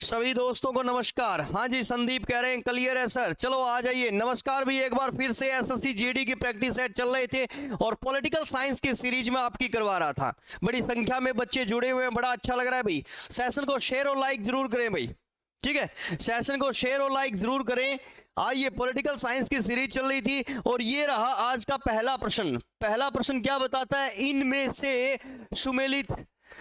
सभी दोस्तों को नमस्कार। हाँ जी, संदीप कह रहे हैं क्लियर है सर। चलो आ जाइए। नमस्कार भी एक बार फिर से। एसएससी जीडी की प्रैक्टिस सेट चल रहे थे और पॉलिटिकल साइंस की सीरीज में आपकी करवा रहा था। बड़ी संख्या में बच्चे जुड़े हुए हैं, बड़ा अच्छा लग रहा है भाई। सेशन को शेयर और लाइक जरूर करें भाई, ठीक है। सेशन को शेयर और लाइक जरूर करें। आइए, पॉलिटिकल साइंस की सीरीज चल रही थी और ये रहा आज का पहला प्रश्न। पहला प्रश्न क्या बताता है? इनमें से सुमेलित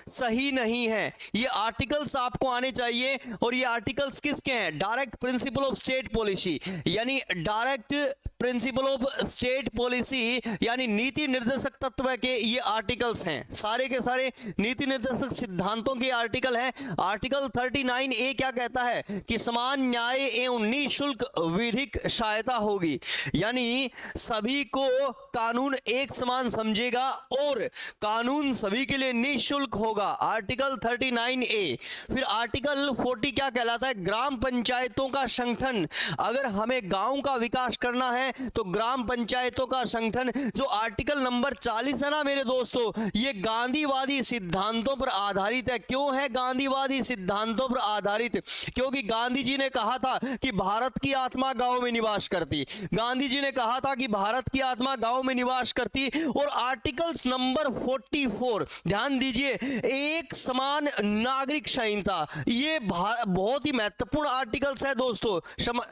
सही नहीं है। ये आर्टिकल्स आपको आने चाहिए और ये आर्टिकल्स किसके हैं? Direct principle of state policy, यानी direct principle of state policy यानी नीति निर्देशक तत्व के ये आर्टिकल्स हैं। सारे के सारे नीति निर्देशक सिद्धांतों के आर्टिकल हैं। आर्टिकल 39A क्या कहता है कि समान न्याय एवं निःशुल्क विधिक सहायता होगी, यानी सभी को कानून एक समान समझेगा और कानून सभी के लिए निःशुल्क होगा। Article 39A। फिर आर्टिकल 40 क्या कहलाता है? ग्राम पंचायतों का संगठन। अगर हमें गांव का विकास करना है तो ग्राम पंचायतों का संगठन। जो आर्टिकल नंबर 40 है ना मेरे दोस्तों, ये गांधीवादी सिद्धांतों पर आधारित है। क्यों है गांधीवादी सिद्धांतों पर आधारित? क्योंकि गांधी जी ने कहा था कि भारत की आत्मा गांव में निवास करती। गांधी जी ने कहा था कि भारत की आत्मा गांव में निवास करती। और आर्टिकल्स नंबर 44, ध्यान दीजिए, एक समान नागरिक संहिता। ये बहुत ही महत्वपूर्ण आर्टिकल्स है दोस्तों।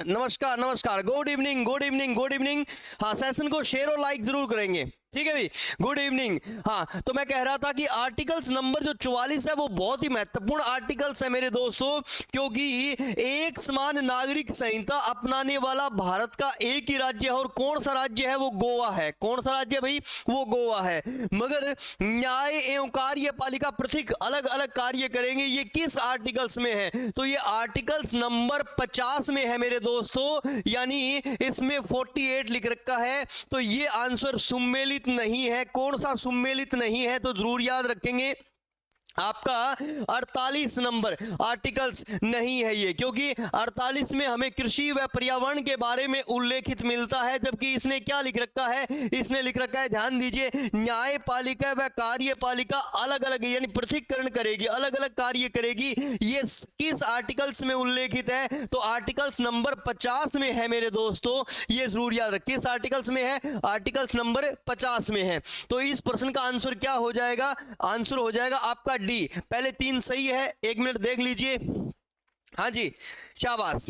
नमस्कार नमस्कार, good evening good evening good evening. हाँ, सेशन को शेयर और लाइक जरूर करेंगे, ठीक है भाई। Good evening. हाँ, तो मैं कह रहा था कि आर्टिकल्स नंबर जो 44 है वो बहुत ही महत्वपूर्ण आर्टिकल्स है मेरे दोस्तों, क्योंकि एक समान नागरिक संहिता अपनाने वाला भारत का एक ही राज्य है। और कौन सा राज्य है? वो गोवा है। कौन सा राज्य भाई? वो गोवा है। मगर न्याय एवं कार्यपालिका पृथक अलग अलग कार्य करेंगे। ये किस आर्टिकल्स में है? तो ये आर्टिकल्स नंबर 50 में है मेरे दोस्तों, यानी इसमें 48 लिख रखा है। तो ये आंसर सुमेलित नहीं है। कौन सा सुमेलित नहीं है? तो जरूर याद रखेंगे आपका 48 नंबर आर्टिकल्स नहीं है ये, क्योंकि 48 में हमें कृषि व पर्यावरण के बारे में उल्लेखित मिलता है। जबकि इसने क्या लिख रखा है? इसने लिख रखा है, ध्यान दीजिए, न्यायपालिका व कार्यपालिका अलग अलग, यानी पृथक्करण करेगी, अलग अलग कार्य करेगी। ये किस आर्टिकल्स में उल्लेखित है? तो आर्टिकल्स नंबर 50 में है मेरे दोस्तों। ये जरूर याद रखिए, किस आर्टिकल्स में है? आर्टिकल्स नंबर 50 में है। तो इस प्रश्न का आंसर क्या हो जाएगा? आंसर हो जाएगा आपका डी। पहले 3 सही है, 1 मिनट देख लीजिए। हाँ जी, शाबाश।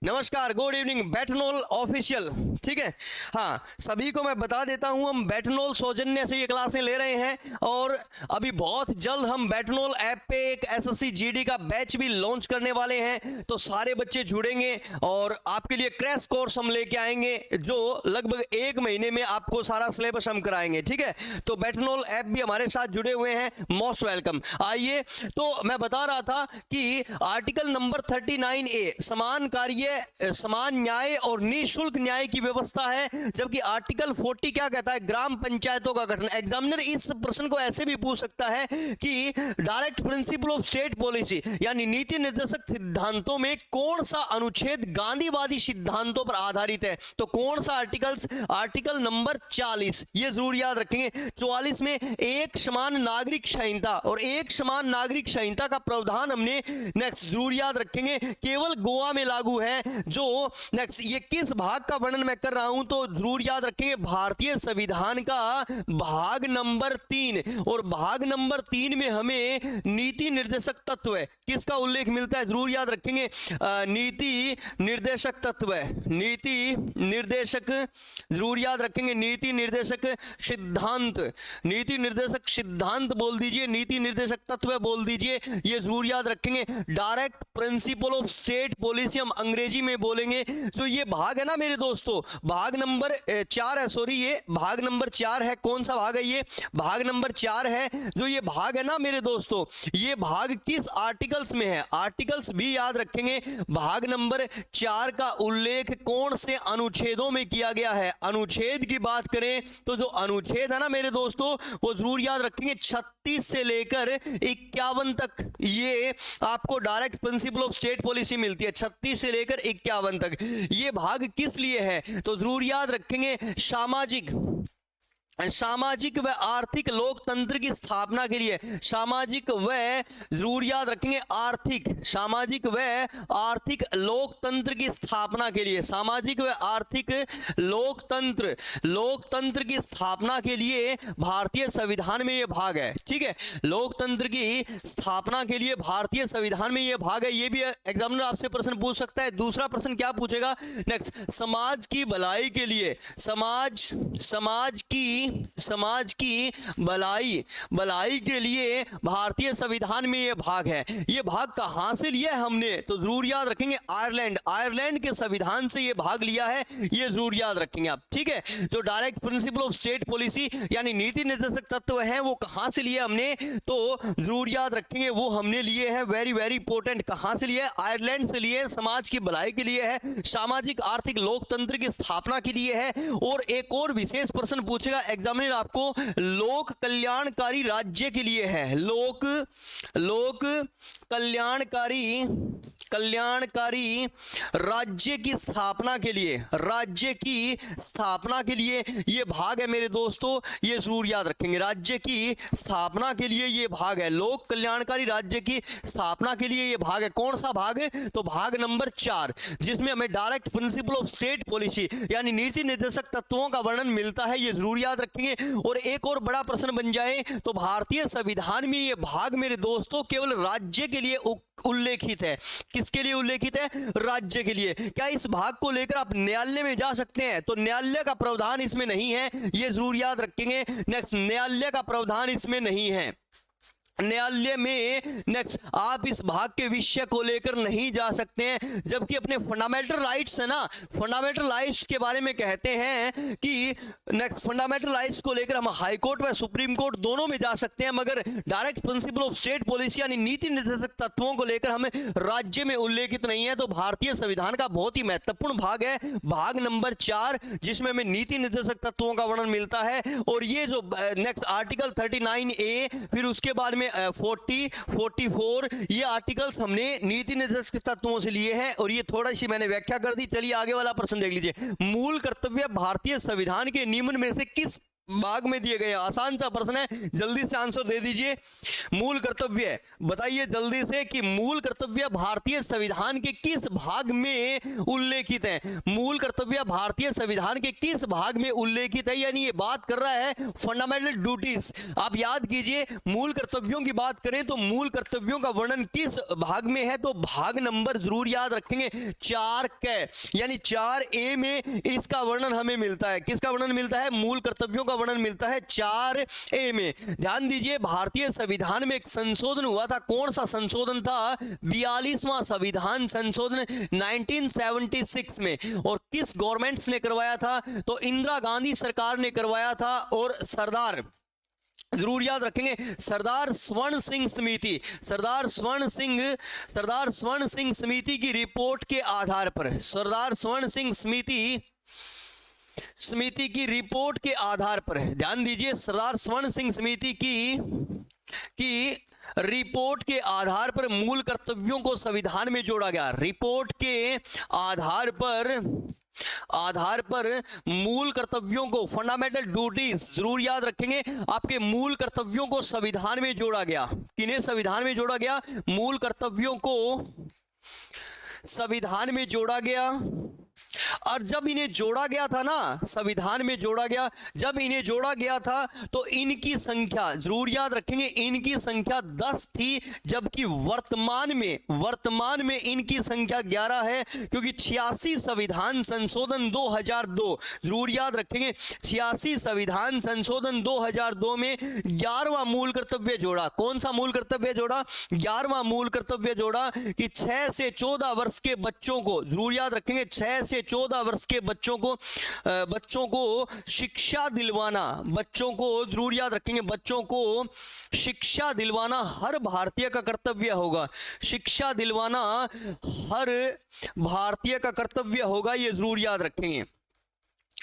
नमस्कार, गुड इवनिंग, बैटनोल ऑफिशियल, ठीक है। हाँ, सभी को मैं बता देता हूं, हम बैटनोल सौजन्य से ये क्लासें ले रहे हैं और अभी बहुत जल्द हम बैटनोल ऐप पे एक एसएससी जीडी का बैच भी लॉन्च करने वाले हैं। तो सारे बच्चे जुड़ेंगे और आपके लिए क्रैश कोर्स हम लेके आएंगे, जो लगभग 1 महीने में आपको सारा सिलेबस हम कराएंगे, ठीक है। तो बैटनोल ऐप भी हमारे साथ जुड़े हुए हैं, मोस्ट वेलकम। आइए, तो मैं बता रहा था कि आर्टिकल नंबर 39A समान कार्य, समान न्याय और निःशुल्क न्याय की व्यवस्था है। जबकि आर्टिकल 40 क्या कहता है? ग्राम पंचायतों का गठन। एग्जामिनर इस प्रश्न को ऐसे भी पूछ सकता है कि direct principle of state policy यानी नीति निर्देशक सिद्धांतों में कौन सा अनुच्छेद गांधीवादी सिद्धांतों पर आधारित है? तो कौन सा आर्टिकल्स? Article number 40। ये जरूर याद रखेंगे। 44 में एक समान नागरिक संहिता, और एक समान नागरिक संहिता का प्रावधान हमने नेक्स्ट जरूर याद रखेंगे केवल गोवा में लागू है। जो नेक्स्ट, ये किस भाग का वर्णन मैं कर रहा हूं? तो जरूर याद रखेंगे भारतीय संविधान का भाग नंबर 3। और भाग नंबर 3 में हमें नीति निर्देशक तत्व किसका उल्लेख मिलता है? जरूर याद रखेंगे, नीति निर्देशक तत्व, नीति निर्देशक, जरूर याद रखेंगे, नीति निर्देशक सिद्धांत। नीति निर्देशक सिद्धांत बोल दीजिए, नीति निर्देशक तत्व बोल दीजिए, ये जरूर याद रखेंगे। Direct principle of state policy हम अंग्रेजी में बोलेंगे। जो ये भाग है ना मेरे दोस्तों, भाग नंबर 4 है, सॉरी, ये भाग नंबर 4 है। कौन सा भाग है? ये भाग नंबर 4 है। जो ये भाग है ना मेरे दोस्तों, ये भाग किस आर्टिकल्स में है? आर्टिकल्स भी याद रखेंगे। भाग नंबर 4 का उल्लेख कौन से अनुच्छेदों में किया गया है? अनुच्छेद की बात करें तो जो अनुच्छेद है ना मेरे दोस्तों, वो जरूर याद रखेंगे 36 से लेकर 51 तक। ये आपको direct principle of state policy मिलती है 36 से लेकर 51 तक। ये भाग किस लिए है? तो जरूर याद रखेंगे सामाजिक सामाजिक व आर्थिक लोकतंत्र की स्थापना के लिए, सामाजिक व, जरूर याद रखेंगे आर्थिक, सामाजिक व आर्थिक लोकतंत्र की स्थापना के लिए, सामाजिक व आर्थिक लोकतंत्र, लोकतंत्र की स्थापना के लिए भारतीय संविधान में यह भाग है। ठीक है, लोकतंत्र की स्थापना के लिए भारतीय संविधान में यह भाग है। ये भी एग्जामिनर आपसे प्रश्न पूछ सकता है। दूसरा प्रश्न क्या पूछेगा नेक्स्ट, समाज की भलाई के लिए, समाज की भलाई के लिए भारतीय संविधान में यह भाग है। ये भाग कहां से लिया है हमने, तो जरूर याद रखेंगे आयरलैंड के संविधान से ये भाग लिया है, ये जरूर याद रखेंगे आप। ठीक है, जो direct principle of state policy यानी नीति निर्देशक तत्व हैं वो कहां से लिए हमने, तो जरूर याद रखेंगे वो हमने लिए हैं, वेरी वेरी इंपॉर्टेंट। कहां से लिए, आयरलैंड से लिए, समाज की भलाई के लिए है, सामाजिक आर्थिक लोकतंत्र की स्थापना के लिए है। और एक और विशेष प्रश्न पूछेगा एग्जामिनर आपको, लोक कल्याणकारी राज्य के लिए है, लोक कल्याणकारी राज्य की स्थापना के लिए, राज्य की स्थापना के लिए ये भाग है मेरे दोस्तों, ये जरूर याद रखेंगे। राज्य की स्थापना के लिए ये भाग है, लोक कल्याणकारी राज्य की स्थापना के लिए ये भाग है। कौन सा भाग है, तो भाग नंबर 4, जिसमें हमें direct principle of state policy यानी नीति निर्देशक तत्वों का वर्णन मिलता है, ये जरूर याद रखेंगे। और एक और बड़ा प्रश्न बन जाए तो भारतीय संविधान में ये भाग मेरे दोस्तों केवल राज्य के लिए उल्लेखित है। किसके लिए उल्लेखित है, राज्य के लिए। क्या इस भाग को लेकर आप न्यायालय में जा सकते हैं, तो न्यायालय का प्रावधान इसमें नहीं है, ये जरूर याद रखेंगे। नेक्स्ट, न्यायालय का प्रावधान इसमें नहीं है, न्यायालय में नेक्स्ट आप इस भाग के विषय को लेकर नहीं जा सकते हैं। जबकि अपने फंडामेंटल राइट्स है ना, फंडामेंटल राइट्स के बारे में कहते हैं कि नेक्स्ट फंडामेंटल राइट्स को लेकर हम हाई कोर्ट व सुप्रीम कोर्ट दोनों में जा सकते हैं, मगर direct principle of state policy यानी नीति निर्देशक तत्वों को लेकर हम राज्य में उल्लेखित नहीं है। तो भारतीय संविधान का बहुत ही महत्वपूर्ण भाग है भाग नंबर 4, जिसमें हमें नीति निर्देशक तत्वों का वर्णन मिलता है। और ये जो नेक्स्ट आर्टिकल 39A, फिर उसके बाद में 40, 44 ये आर्टिकल्स हमने नीति निर्देशक तत्वों से लिए हैं, और ये थोड़ा सी मैंने व्याख्या कर दी। चलिए आगे वाला प्रश्न देख लीजिए, मूल कर्तव्य भारतीय संविधान के निम्न में से किस भाग में दिए गए। आसान सा प्रश्न है, जल्दी से आंसर दे दीजिए। मूल कर्तव्य बताइए जल्दी से कि मूल कर्तव्य भारतीय संविधान के किस भाग में उल्लेखित है, मूल कर्तव्य भारतीय संविधान के किस भाग में उल्लेखित है। यानी ये बात कर रहा है फंडामेंटल ड्यूटीज। आप याद कीजिए, मूल कर्तव्यों की बात करें तो मूल कर्तव्यों का वर्णन किस भाग में है, तो भाग नंबर जरूर याद रखेंगे 4 क, यानी 4A में इसका वर्णन हमें मिलता है। किसका वर्णन मिलता है, मूल कर्तव्यों का वर्णन मिलता है 4A में। ध्यान दीजिए, भारतीय संविधान में एक संशोधन हुआ था। कौन सा संशोधन था, 42वां संविधान संशोधन 1976 में। और किस गवर्नमेंट्स ने करवाया था, तो इंदिरा गांधी सरकार ने करवाया था। और सरदार जरूर याद रखेंगे सरदार स्वर्ण सिंह समिति, सरदार स्वर्ण सिंह समिति की रिपोर्ट के आधार पर, सरदार स्वर्ण सिंह समिति की रिपोर्ट के आधार पर, ध्यान दीजिए, सरदार स्वर्ण सिंह समिति की रिपोर्ट के आधार पर मूल कर्तव्यों को संविधान में जोड़ा गया। रिपोर्ट के आधार पर मूल कर्तव्यों को, फंडामेंटल ड्यूटीज जरूर याद रखेंगे, आपके मूल कर्तव्यों को संविधान में जोड़ा गया। किन्हें संविधान में जोड़ा गया, मूल कर्तव्यों को संविधान में जोड़ा गया। और जब इन्हें जोड़ा गया था ना, संविधान में जोड़ा गया, जब इन्हें जोड़ा गया था तो इनकी संख्या जरूर याद रखेंगे, इनकी संख्या 10 थी, जबकि वर्तमान में इनकी संख्या 11 है। क्योंकि 86 संविधान संशोधन 2002 जरूर याद रखेंगे, 86 संविधान संशोधन 2002 में 11वां मूल कर्तव्य जोड़ा। कौन सा मूल कर्तव्य जोड़ा, 11वां मूल कर्तव्य जोड़ा कि 6 से 14 वर्ष के बच्चों को, जरूर याद रखेंगे, 6 से 14 वर्ष के बच्चों को शिक्षा दिलवाना, बच्चों को जरूर याद रखेंगे, बच्चों को शिक्षा दिलवाना हर भारतीय का कर्तव्य होगा। शिक्षा दिलवाना हर भारतीय का कर्तव्य होगा, ये जरूर याद रखेंगे।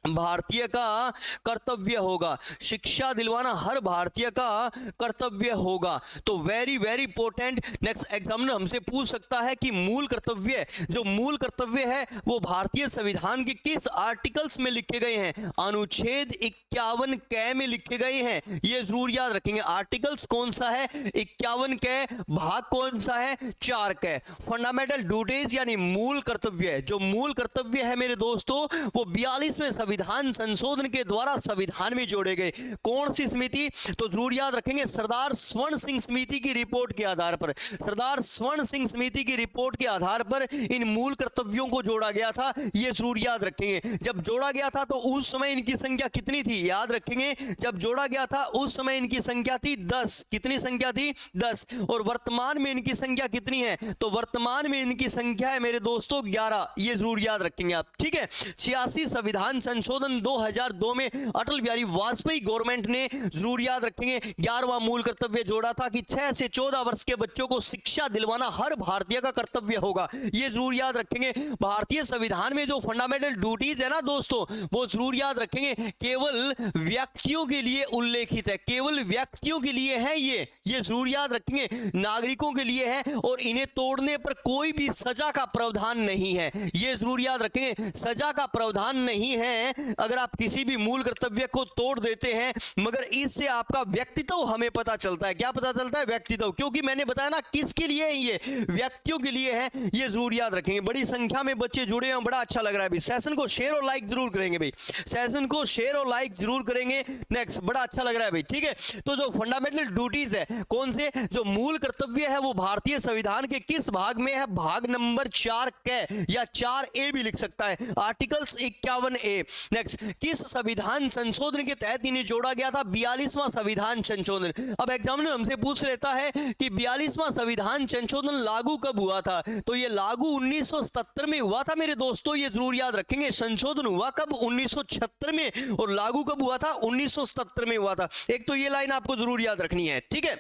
भारतीय का कर्तव्य होगा, शिक्षा दिलवाना हर भारतीय का कर्तव्य होगा। तो very very important, next examiner हमसे पूछ सकता है कि मूल कर्तव्य, जो मूल कर्तव्य है वो भारतीय संविधान के किस आर्टिकल्स में लिखे गए हैं? अनुच्छेद 51 क में लिखे गए हैं, ये जरूर याद रखेंगे। आर्टिकल्स कौन सा है? 51 क। भाग कौन सा है? 4 क। फंडामेंटल ड्यूटीज यानी मूल कर्तव्य, जो मूल कर्तव्य है मेरे दोस्तों वो 42वें संविधान संशोधन के द्वारा संविधान में जोड़े गए। कौन सी समिति? तो जरूर याद रखेंगे सरदार स्वर्ण सिंह समिति की रिपोर्ट के आधार पर, सरदार स्वर्ण सिंह समिति की रिपोर्ट के आधार पर इन मूल कर्तव्यों को जोड़ा गया था, ये जरूर याद रखेंगे। जब जोड़ा गया था तो उस समय इनकी संख्या कितनी थी? याद रखेंगे, जब जोड़ा गया था उस समय इनकी संख्या थी 10। कितनी संख्या थी? 10। और वर्तमान में इनकी संख्या कितनी है? तो वर्तमान में इनकी संख्या है मेरे दोस्तों 11, ये जरूर याद रखेंगे आप, ठीक है। 86 संविधान संशोधन 2002 में अटल बिहारी वाजपेयी गवर्नमेंट ने, जरूर याद रखेंगे, 11वां मूल कर्तव्य जोड़ा था कि 6 से 14 वर्ष के बच्चों को शिक्षा दिलवाना हर भारतीय का कर्तव्य होगा, ये जरूर याद रखेंगे। भारतीय संविधान में जो फंडामेंटल ड्यूटीज है ना दोस्तों, वो जरूर याद रखेंगे, केवल व्यक्तियों के लिए उल्लेखित है, केवल व्यक्तियों के लिए है ये जरूर याद रखेंगे, नागरिकों के लिए है और इन्हें तोड़ने पर कोई भी सजा का प्रावधान नहीं है, ये जरूर याद रखेंगे। सजा का प्रावधान नहीं है अगर आप किसी भी मूल कर्तव्य को तोड़ देते हैं, मगर इससे आपका व्यक्तित्व हमें पता चलता है। क्या पता चलता है? व्यक्तित्व, क्योंकि मैंने बताया ना किसके लिए है, ये व्यक्तियों के लिए है, ये जरूर याद रखेंगे। बड़ी संख्या में बच्चे जुड़े हैं, बड़ा अच्छा लग रहा है भाई। सेशन को शेयर और लाइक जरूर करेंगे भाई, सेशन को शेयर और लाइक जरूर करेंगे। नेक्स्ट, बड़ा अच्छा लग रहा है भाई, ठीक है। तो जो फंडामेंटल ड्यूटीज है, कौन से जो मूल कर्तव्य है वो भारतीय संविधान के किस भाग में है? भाग नंबर 4 क या 4A भी लिख सकता है, आर्टिकल्स 51A। नेक्स्ट, किस संविधान संशोधन के तहत इन्हें जोड़ा गया था? 42वां संविधान संशोधन। अब एग्जामिनर हमसे पूछ लेता है कि 42वां संविधान संशोधन लागू कब हुआ था? तो ये लागू 1977 में हुआ था मेरे दोस्तों, ये जरूर याद रखेंगे। संशोधन हुआ कब? 1976 में, और लागू कब हुआ था? 1977 में हुआ था। एक तो ये लाइन आपको जरूर याद रखनी है, ठीक है।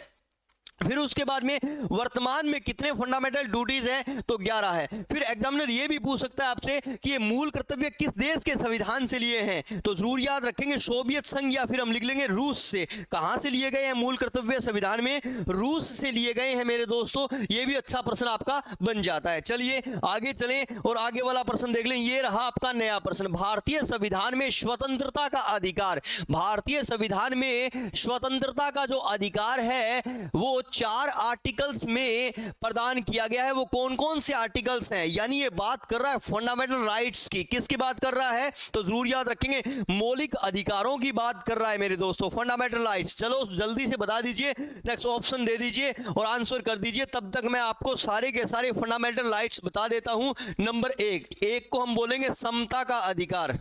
फिर उसके बाद में वर्तमान में कितने फंडामेंटल ड्यूटीज हैं? तो 11 है। फिर एग्जामिनर ये भी पूछ सकता है आपसे कि ये मूल कर्तव्य किस देश के संविधान से लिए हैं? तो जरूर याद रखेंगे सोवियत संघ, या फिर हम लिख लेंगे रूस से। कहां से लिए गए हैं मूल कर्तव्य संविधान में? रूस से लिए गए हैं मेरे दोस्तों, ये भी अच्छा प्रश्न आपका बन जाता है। चलिए आगे चलें और आगे वाला प्रश्न देख लें। ये रहा आपका नया प्रश्न, भारतीय संविधान में स्वतंत्रता का अधिकार। भारतीय संविधान में स्वतंत्रता का जो अधिकार है वो 4 आर्टिकल्स में प्रदान किया गया है। वो कौन कौन से आर्टिकल्स हैं? यानी ये बात कर रहा है फंडामेंटल राइट्स की। किसकी बात कर रहा है? तो जरूर याद रखेंगे, मौलिक अधिकारों की बात कर रहा है मेरे दोस्तों, फंडामेंटल राइट्स। चलो जल्दी से बता दीजिए, नेक्स्ट ऑप्शन दे दीजिए और आंसर कर दीजिए। तब तक मैं आपको सारे के सारे फंडामेंटल राइट्स बता देता हूं। नंबर 1 को हम बोलेंगे समता का अधिकार।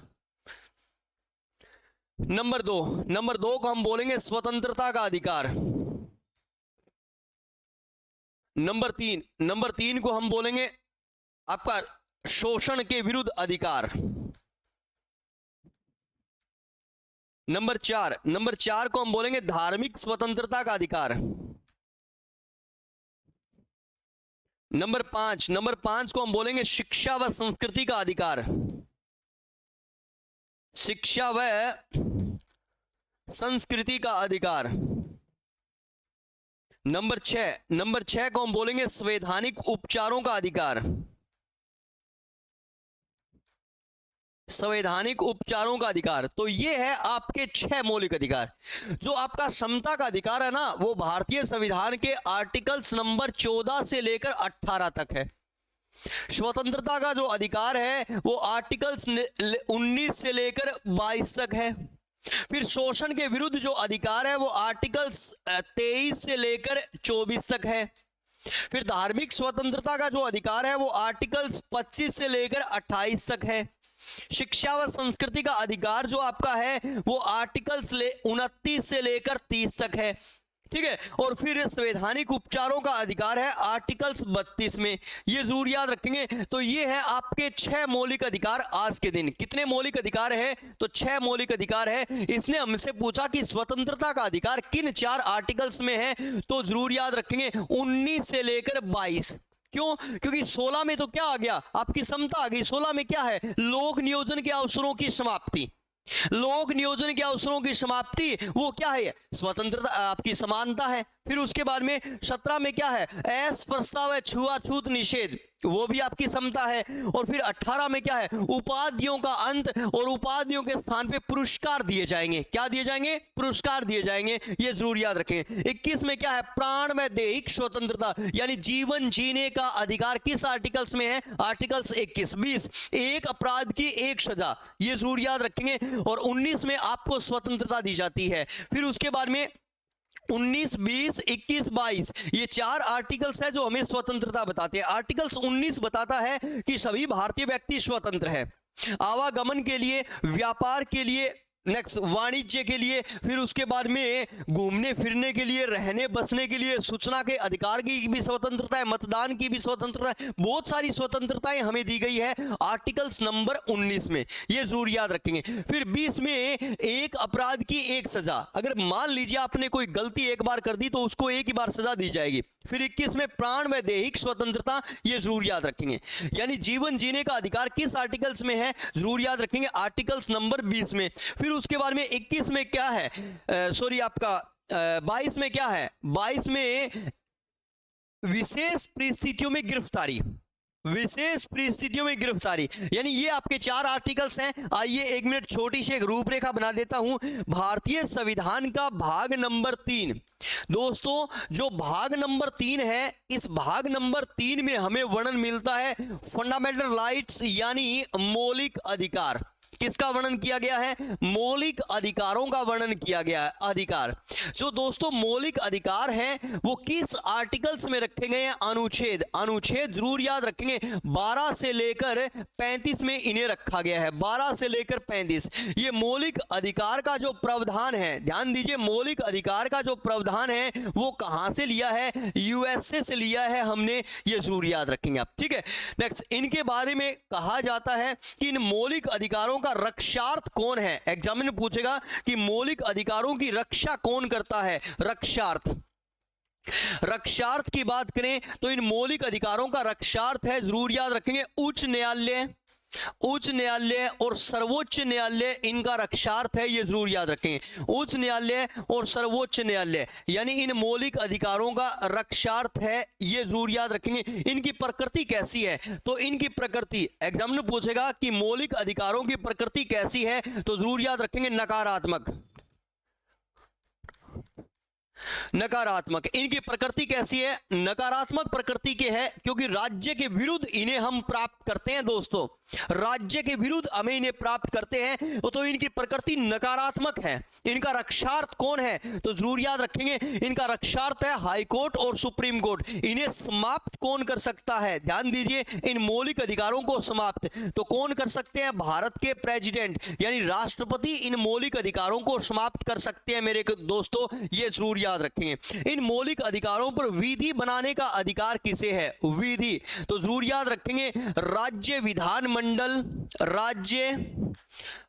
नंबर 2 को हम बोलेंगे स्वतंत्रता का अधिकार। नंबर 3 को हम बोलेंगे आपका शोषण के विरुद्ध अधिकार। नंबर 4 को हम बोलेंगे धार्मिक स्वतंत्रता का अधिकार। नंबर 5 को हम बोलेंगे शिक्षा व संस्कृति का अधिकार। शिक्षा व संस्कृति का अधिकार। नंबर 6 को हम बोलेंगे संवैधानिक उपचारों का अधिकार। संवैधानिक उपचारों का अधिकार। तो ये है आपके 6 मौलिक अधिकार। जो आपका समता का अधिकार है ना, वो भारतीय संविधान के आर्टिकल्स नंबर 14 से लेकर 18 तक है। स्वतंत्रता का जो अधिकार है वो आर्टिकल्स 19 से लेकर 22 तक है। फिर शोषण के विरुद्ध जो अधिकार है वो आर्टिकल्स 23 से लेकर 24 तक है। फिर धार्मिक स्वतंत्रता का जो अधिकार है वो आर्टिकल्स 25 से लेकर 28 तक है। शिक्षा व संस्कृति का अधिकार जो आपका है वो आर्टिकल्स 29 से लेकर 30 तक है, ठीक है। और फिर संवैधानिक उपचारों का अधिकार है आर्टिकल्स 32 में, ये जरूर याद रखेंगे। तो ये है आपके 6 मौलिक अधिकार आज के दिन। कितने मौलिक अधिकार है? तो 6 मौलिक अधिकार है। इसने हमसे पूछा कि स्वतंत्रता का अधिकार किन 4 आर्टिकल्स में है, तो जरूर याद रखेंगे 19 से लेकर 22। क्यों? क्योंकि 16 में तो क्या आ गया? आपकी समता आ गई। 16 में क्या है? लोक नियोजन के अवसरों की समाप्ति। लोक नियोजन के अवसरों की समाप्ति, वो क्या है? स्वतंत्रता, आपकी समानता है। फिर उसके बाद में 17 में क्या है? ऐस प्रस्ताव है, छुआछूत निषेध, वो भी आपकी समता है। और फिर 18 में क्या है? उपाधियों का अंत, और उपाधियों के स्थान पे पुरस्कार दिए जाएंगे। क्या दिए जाएंगे? पुरस्कार दिए जाएंगे, ये जरूर याद रखें। 21 में क्या है? प्राण में दैहिक स्वतंत्रता, यानी जीवन जीने का अधिकार किस आर्टिकल्स में है? आर्टिकल्स 21। 20 एक अपराध की एक सजा, ये जरूर याद रखेंगे। और 19 में आपको स्वतंत्रता दी जाती है। फिर उसके बाद में 19, 20, 21, 22, ये 4 आर्टिकल्स है जो हमें स्वतंत्रता बताते हैं। आर्टिकल्स 19 बताता है कि सभी भारतीय व्यक्ति स्वतंत्र है, आवागमन के लिए, व्यापार के लिए, नेक्स्ट वाणिज्य के लिए, फिर उसके बाद में घूमने फिरने के लिए, रहने बसने के लिए, सूचना के अधिकार की भी स्वतंत्रता है, मतदान की भी स्वतंत्रता है, बहुत सारी स्वतंत्रताएं हमें दी गई है आर्टिकल्स नंबर 19 में, ये जरूर याद रखेंगे। फिर 20 में एक अपराध की एक सजा, अगर मान लीजिए आपने कोई गलती एक बार कर दी तो उसको एक ही बार सजा दी जाएगी। फिर 21 में प्राण व दैहिक स्वतंत्रता, ये जरूर याद रखेंगे, यानी जीवन जीने का अधिकार किस आर्टिकल्स में है? जरूर याद रखेंगे, आर्टिकल्स नंबर 20 में। फिर उसके बाद में 21 में क्या है? सॉरी आपका 22 में क्या है? 22 में विशेष परिस्थितियों में गिरफ्तारी, विशेष परिस्थितियों में गिरफ्तारी, यानी ये आपके 4 आर्टिकल्स हैं। आइए 1 मिनट छोटी सी एक रूपरेखा बना देता हूं। भारतीय संविधान का भाग नंबर 3, दोस्तों जो भाग नंबर 3 है, इस भाग नंबर 3 में हमें वर्णन मिलता है फंडामेंटल राइट्स, यानी मौलिक अधिकार। किसका वर्णन किया गया है? मौलिक अधिकारों का वर्णन किया गया है। अधिकार जो दोस्तों मौलिक अधिकार हैं वो किस आर्टिकल्स में रखे गए हैं? अनुच्छेद, अनुच्छेद जरूर याद रखेंगे, 12 से लेकर 35 में इन्हें रखा गया है। 12 से लेकर 35, ये मौलिक अधिकार का जो प्रावधान है, ध्यान दीजिए, मौलिक अधिकार का जो प्रावधान है वो कहां से लिया है? यूएसए से लिया है हमने, ये जरूर याद रखेंगे आप, ठीक है। नेक्स्ट, इनके बारे में कहा जाता है कि इन मौलिक अधिकारों का रक्षार्थ कौन है? एग्जाम में पूछेगा कि मौलिक अधिकारों की रक्षा कौन करता है? रक्षार्थ। रक्षार्थ की बात करें तो इन मौलिक अधिकारों का रक्षार्थ है, जरूर याद रखेंगे, उच्च न्यायालय, उच्च न्यायालय और सर्वोच्च न्यायालय, इनका रक्षार्थ है, ये जरूर याद रखें, उच्च न्यायालय और सर्वोच्च न्यायालय, यानी इन मौलिक अधिकारों का रक्षार्थ है, ये जरूर याद रखेंगे। इनकी प्रकृति कैसी है? तो इनकी प्रकृति, एग्जाम में पूछेगा कि मौलिक अधिकारों की प्रकृति कैसी है, तो जरूर याद रखेंगे नकारात्मक, नकारात्मक। इनकी प्रकृति कैसी है? नकारात्मक प्रकृति के है, क्योंकि राज्य के विरुद्ध इन्हें हम प्राप्त करते हैं दोस्तों, राज्य के विरुद्ध हमें इन्हें प्राप्त करते हैं, तो इनकी प्रकृति नकारात्मक है। इनका रक्षार्थ कौन है? तो जरूर याद रखेंगे, इनका रक्षार्थ है हाई कोर्ट और सुप्रीम कोर्ट। इन्हें समाप्त कौन कर सकता है? ध्यान दीजिए, इन मौलिक अधिकारों को समाप्त तो कौन कर सकते हैं? भारत के प्रेसिडेंट यानी राष्ट्रपति इन मौलिक अधिकारों को समाप्त कर सकते हैं मेरे दोस्तों, ये जरूर याद रखेंगे। इन मौलिक अधिकारों पर विधि बनाने का अधिकार किसे है? विधि, तो जरूर याद रखेंगे राज्य विधान मंडल, राज्य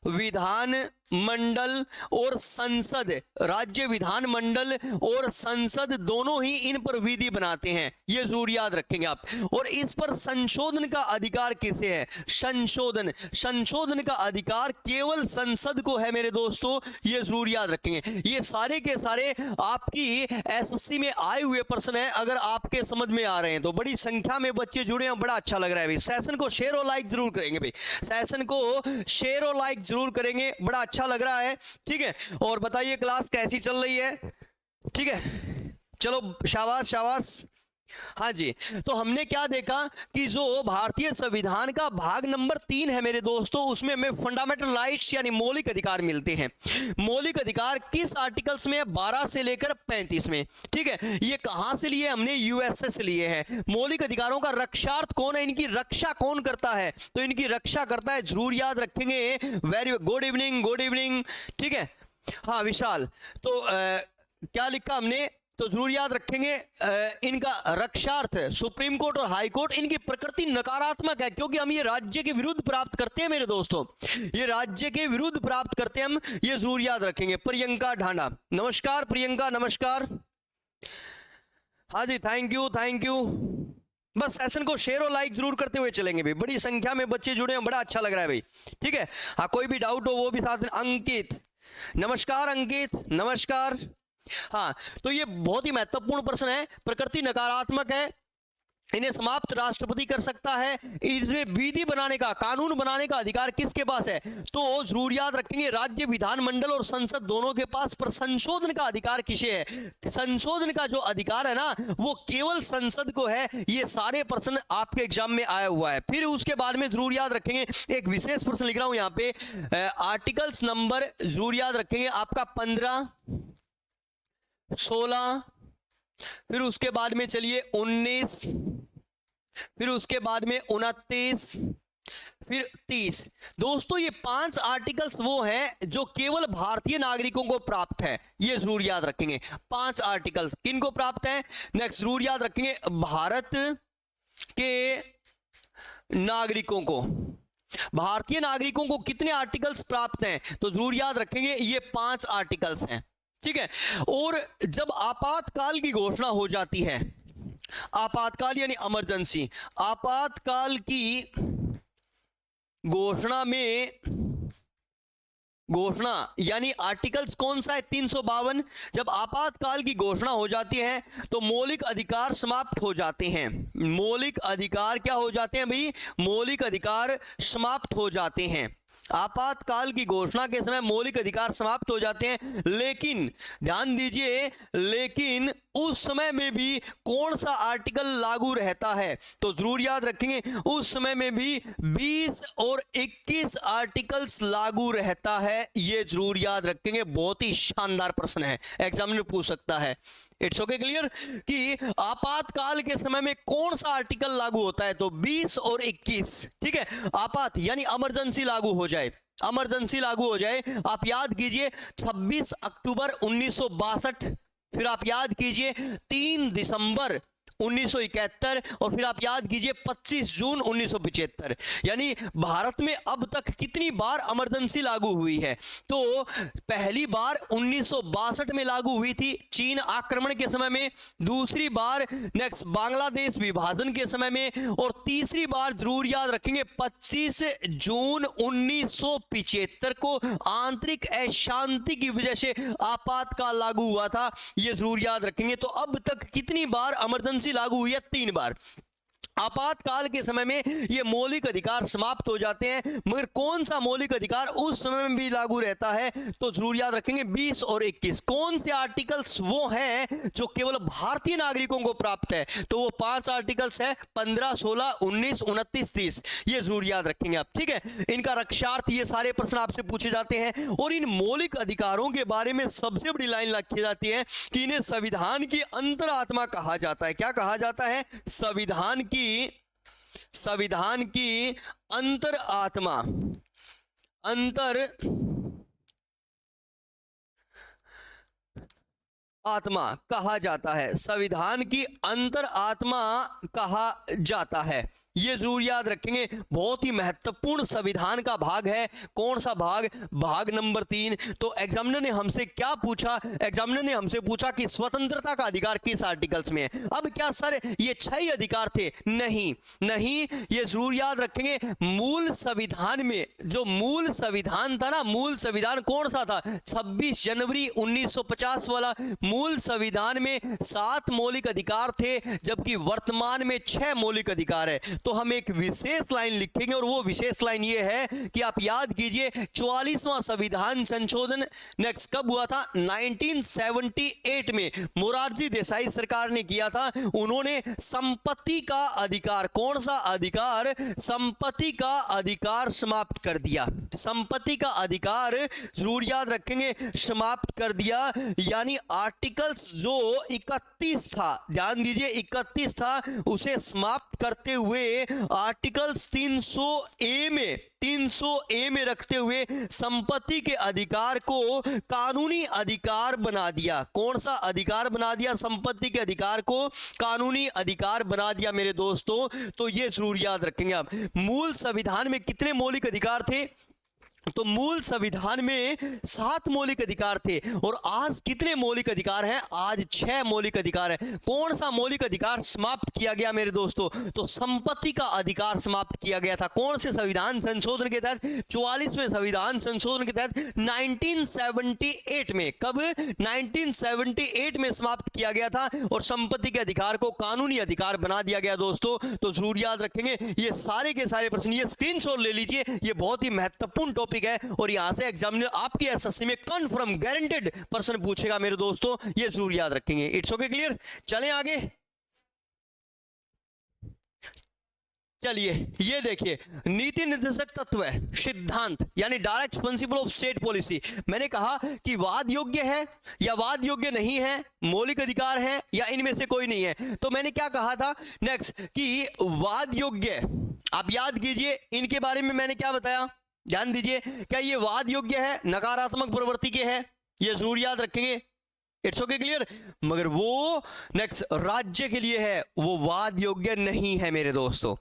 विधान मंडल और संसद, राज्य विधान मंडल और संसद दोनों ही इन पर विधि बनाते हैं, ये जरूर याद रखेंगे आप। और इस पर संशोधन का अधिकार किसे है? संशोधन, संशोधन का अधिकार केवल संसद को है मेरे दोस्तों, ये जरूर याद रखेंगे। ये सारे के सारे आपकी एसएससी में आए हुए प्रश्न है, अगर आपके समझ में आ रहे हैं तो। बड़ी संख्या में बच्चे जुड़े हैं, बड़ा अच्छा लग रहा है भाई। सेशन को शेयर और लाइक जरूर करेंगे भाई, सेशन को शेयर और लाइक जरूर करेंगे, बड़ा अच्छा लग रहा है, ठीक है। और बताइए क्लास कैसी चल रही है? ठीक है, चलो शाबाश शाबाश। हाँ जी, तो हमने क्या देखा कि जो भारतीय संविधान का भाग नंबर 3 है मेरे दोस्तों, उसमें हमें फंडामेंटल राइट्स यानी मौलिक अधिकार मिलते हैं। मौलिक अधिकार किस आर्टिकल्स में है? 12 से लेकर 35 में, ठीक है। ये कहां से लिए? हमने यूएसए से लिए हैं। मौलिक अधिकारों का रक्षार्थ कौन है? इनकी रक्षा कौन करता है? तो इनकी रक्षा करता है, जरूर याद रखेंगे, very good evening, good evening, ठीक है। हाँ विशाल, तो क्या लिखा हमने? तो जरूर याद रखेंगे, इनका रक्षार्थ सुप्रीम कोर्ट और हाई कोर्ट, इनकी प्रकृति नकारात्मक है, क्योंकि हम ये राज्य के विरुद्ध प्राप्त करते हैं मेरे दोस्तों, ये राज्य के विरुद्ध प्राप्त करते हैं हम, ये जरूर याद रखेंगे। प्रियंका ढांडा, नमस्कार प्रियंका, नमस्कार। हाँ जी, थैंक यू थैंक यू। बस सेशन को शेयर और लाइक जरूर करते हुए चलेंगे भाई, बड़ी संख्या में बच्चे जुड़े हैं, बड़ा अच्छा लग रहा है भाई। ठीक है, हाँ कोई भी डाउट हो वो भी साथ में। अंकित, नमस्कार अंकित, नमस्कार। हाँ तो ये बहुत ही महत्वपूर्ण प्रश्न है। प्रकृति नकारात्मक है, इन्हें समाप्त राष्ट्रपति कर सकता है, इसमें विधि बनाने का, कानून बनाने का अधिकार किसके पास है? तो जरूर याद रखेंगे राज्य विधानमंडल और संसद दोनों के पास, पर संशोधन का अधिकार किसे है? संशोधन का जो अधिकार है ना वो केवल संसद को है। ये सारे प्रश्न आपके एग्जाम में आया हुआ है। फिर उसके बाद में जरूर याद रखेंगे, एक विशेष प्रश्न लिख रहा हूं यहां पे, आर्टिकल्स नंबर जरूर याद रखेंगे आपका 15, 16, फिर उसके बाद में चलिए 19, फिर उसके बाद में 29, फिर 30। दोस्तों ये 5 आर्टिकल्स वो हैं जो केवल भारतीय नागरिकों को प्राप्त है, ये जरूर याद रखेंगे। 5 आर्टिकल्स किन को प्राप्त है? नेक्स्ट जरूर याद रखेंगे, भारत के नागरिकों को, भारतीय नागरिकों को कितने आर्टिकल्स प्राप्त हैं? तो जरूर याद रखेंगे ये 5 आर्टिकल्स हैं। ठीक है, और जब आपातकाल की घोषणा हो जाती है, आपातकाल यानी इमरजेंसी, आपातकाल की घोषणा में, घोषणा यानी आर्टिकल्स कौन सा है? 352। जब आपातकाल की घोषणा हो जाती है तो मौलिक अधिकार समाप्त हो जाते हैं। मौलिक अधिकार क्या हो जाते हैं भाई? मौलिक अधिकार समाप्त हो जाते हैं। आपातकाल की घोषणा के समय मौलिक अधिकार समाप्त हो जाते हैं, लेकिन ध्यान दीजिए, लेकिन उस समय में भी कौन सा आर्टिकल लागू रहता है? तो जरूर याद रखेंगे उस समय में भी 20 और 21 आर्टिकल्स लागू रहता है। ये जरूर याद रखेंगे, बहुत ही शानदार प्रश्न है, एग्जामिनर पूछ सकता है। इट्स ओके, क्लियर कि आपातकाल के समय में कौन सा आर्टिकल लागू होता है? तो 20 और 21। ठीक है, आपात यानी इमरजेंसी लागू हो जाए, इमरजेंसी लागू हो जाए। आप याद कीजिए 26 अक्टूबर 1962, फिर आप याद कीजिए 3 दिसंबर 1971, और फिर आप याद कीजिए 25 जून 1975। यानी भारत में अब तक कितनी बार इमरजेंसी लागू हुई है? तो पहली बार 1962 में लागू हुई थी, चीन आक्रमण के समय में। दूसरी बार नेक्स्ट बांग्लादेश विभाजन के समय में, और तीसरी बार जरूर याद रखेंगे 25 जून 1975 को आंतरिक अशांति की वजह से आपातकाल लागू हुआ था। ये जरूर याद रखेंगे। तो अब तक कितनी बार इमरजेंसी लागू हुई है? 3 बार। आपातकाल के समय में ये मौलिक अधिकार समाप्त हो जाते हैं, मगर कौन सा मौलिक अधिकार उस समय में भी लागू रहता है? तो जरूर याद रखेंगे 20 और 21। कौन से आर्टिकल्स वो हैं जो केवल भारतीय नागरिकों को प्राप्त है? तो वो 5 आर्टिकल्स है, 15, 16, 19, 29, 30। ये जरूर याद रखेंगे आप। ठीक है, इनका रक्षार्थ, ये सारे प्रश्न आपसे पूछे जाते हैं। और इन मौलिक अधिकारों के बारे में सबसे बड़ी लाइन लिखी जाती है कि इन्हें संविधान की अंतरात्मा कहा जाता है। क्या कहा जाता है? संविधान की अंतरात्मा, आत्मा कहा जाता है, संविधान की अंतरात्मा कहा जाता है। ये जरूर याद रखेंगे, बहुत ही महत्वपूर्ण संविधान का भाग है। कौन सा भाग? भाग नंबर 3। तो एग्जामिनर ने हमसे क्या पूछा? एग्जामिनर ने हमसे पूछा कि स्वतंत्रता का अधिकार किस आर्टिकल्स में है। अब क्या सर ये 6 ही अधिकार थे? नहीं नहीं, ये जरूर याद रखेंगे, मूल संविधान में जो मूल संविधान था ना, मूल संविधान कौन सा था? 26 जनवरी 1950 वाला। मूल संविधान में 7 मौलिक अधिकार थे, जबकि वर्तमान में 6 मौलिक अधिकार है। तो हम एक विशेष लाइन लिखेंगे, और वो विशेष लाइन ये है कि आप याद कीजिए 44वां संविधान संशोधन नेक्स्ट कब हुआ था? 1978 में मोरारजी देसाई सरकार ने किया था। उन्होंने संपत्ति का अधिकार, कौन सा अधिकार? संपत्ति का अधिकार समाप्त कर दिया। संपत्ति का अधिकार जरूर याद रखेंगे, समाप्त कर दिया। यानी आर्टिकल्स जो 31 था, ध्यान दीजिए 31 था, उसे समाप्त करते हुए आर्टिकल्स 300A में रखते हुए संपत्ति के अधिकार को कानूनी अधिकार बना दिया। कौन सा अधिकार बना दिया? संपत्ति के अधिकार को कानूनी अधिकार बना दिया मेरे दोस्तों। तो ये जरूर याद रखेंगे आप। मूल संविधान में कितने मौलिक अधिकार थे? तो मूल संविधान में 7 मौलिक अधिकार थे और आज कितने मौलिक अधिकार हैं? आज 6 मौलिक अधिकार हैं। कौन सा मौलिक अधिकार समाप्त किया गया मेरे दोस्तों? तो संपत्ति का अधिकार समाप्त किया गया था। कौन से संविधान संशोधन के तहत? 44वें संविधान संशोधन के तहत 1978 में। कब? 1978 में समाप्त किया गया था और संपत्ति के अधिकार को कानूनी अधिकार बना दिया गया दोस्तों। तो जरूर याद रखेंगे ये सारे के सारे प्रश्न, ये स्क्रीनशॉट ले लीजिए, ये बहुत ही महत्वपूर्ण टॉपिक है और यहां से एग्जामिनर आपकी एसएससी में कंफर्म गारंटेड प्रश्न पूछेगा मेरे दोस्तों, ये जरूर याद रखेंगे। It's okay, clear? चलें आगे। चलिए ये देखिए, नीति निर्देशक तत्व सिद्धांत यानी direct principle of state policy. मैंने कहा कि वाद योग्य है या वाद योग्य नहीं है, मौलिक अधिकार है या इनमें से कोई नहीं है। तो मैंने क्या कहा था नेक्स्ट कि वाद योग्य, आप याद कीजिए इनके बारे में मैंने क्या बताया, ध्यान दीजिए। क्या ये वाद योग्य है, नकारात्मक प्रवृत्ति के है, ये जरूर याद रखेंगे। It's okay, clear? मगर वो नेक्स्ट राज्य के लिए है, वो वाद योग्य नहीं है मेरे दोस्तों,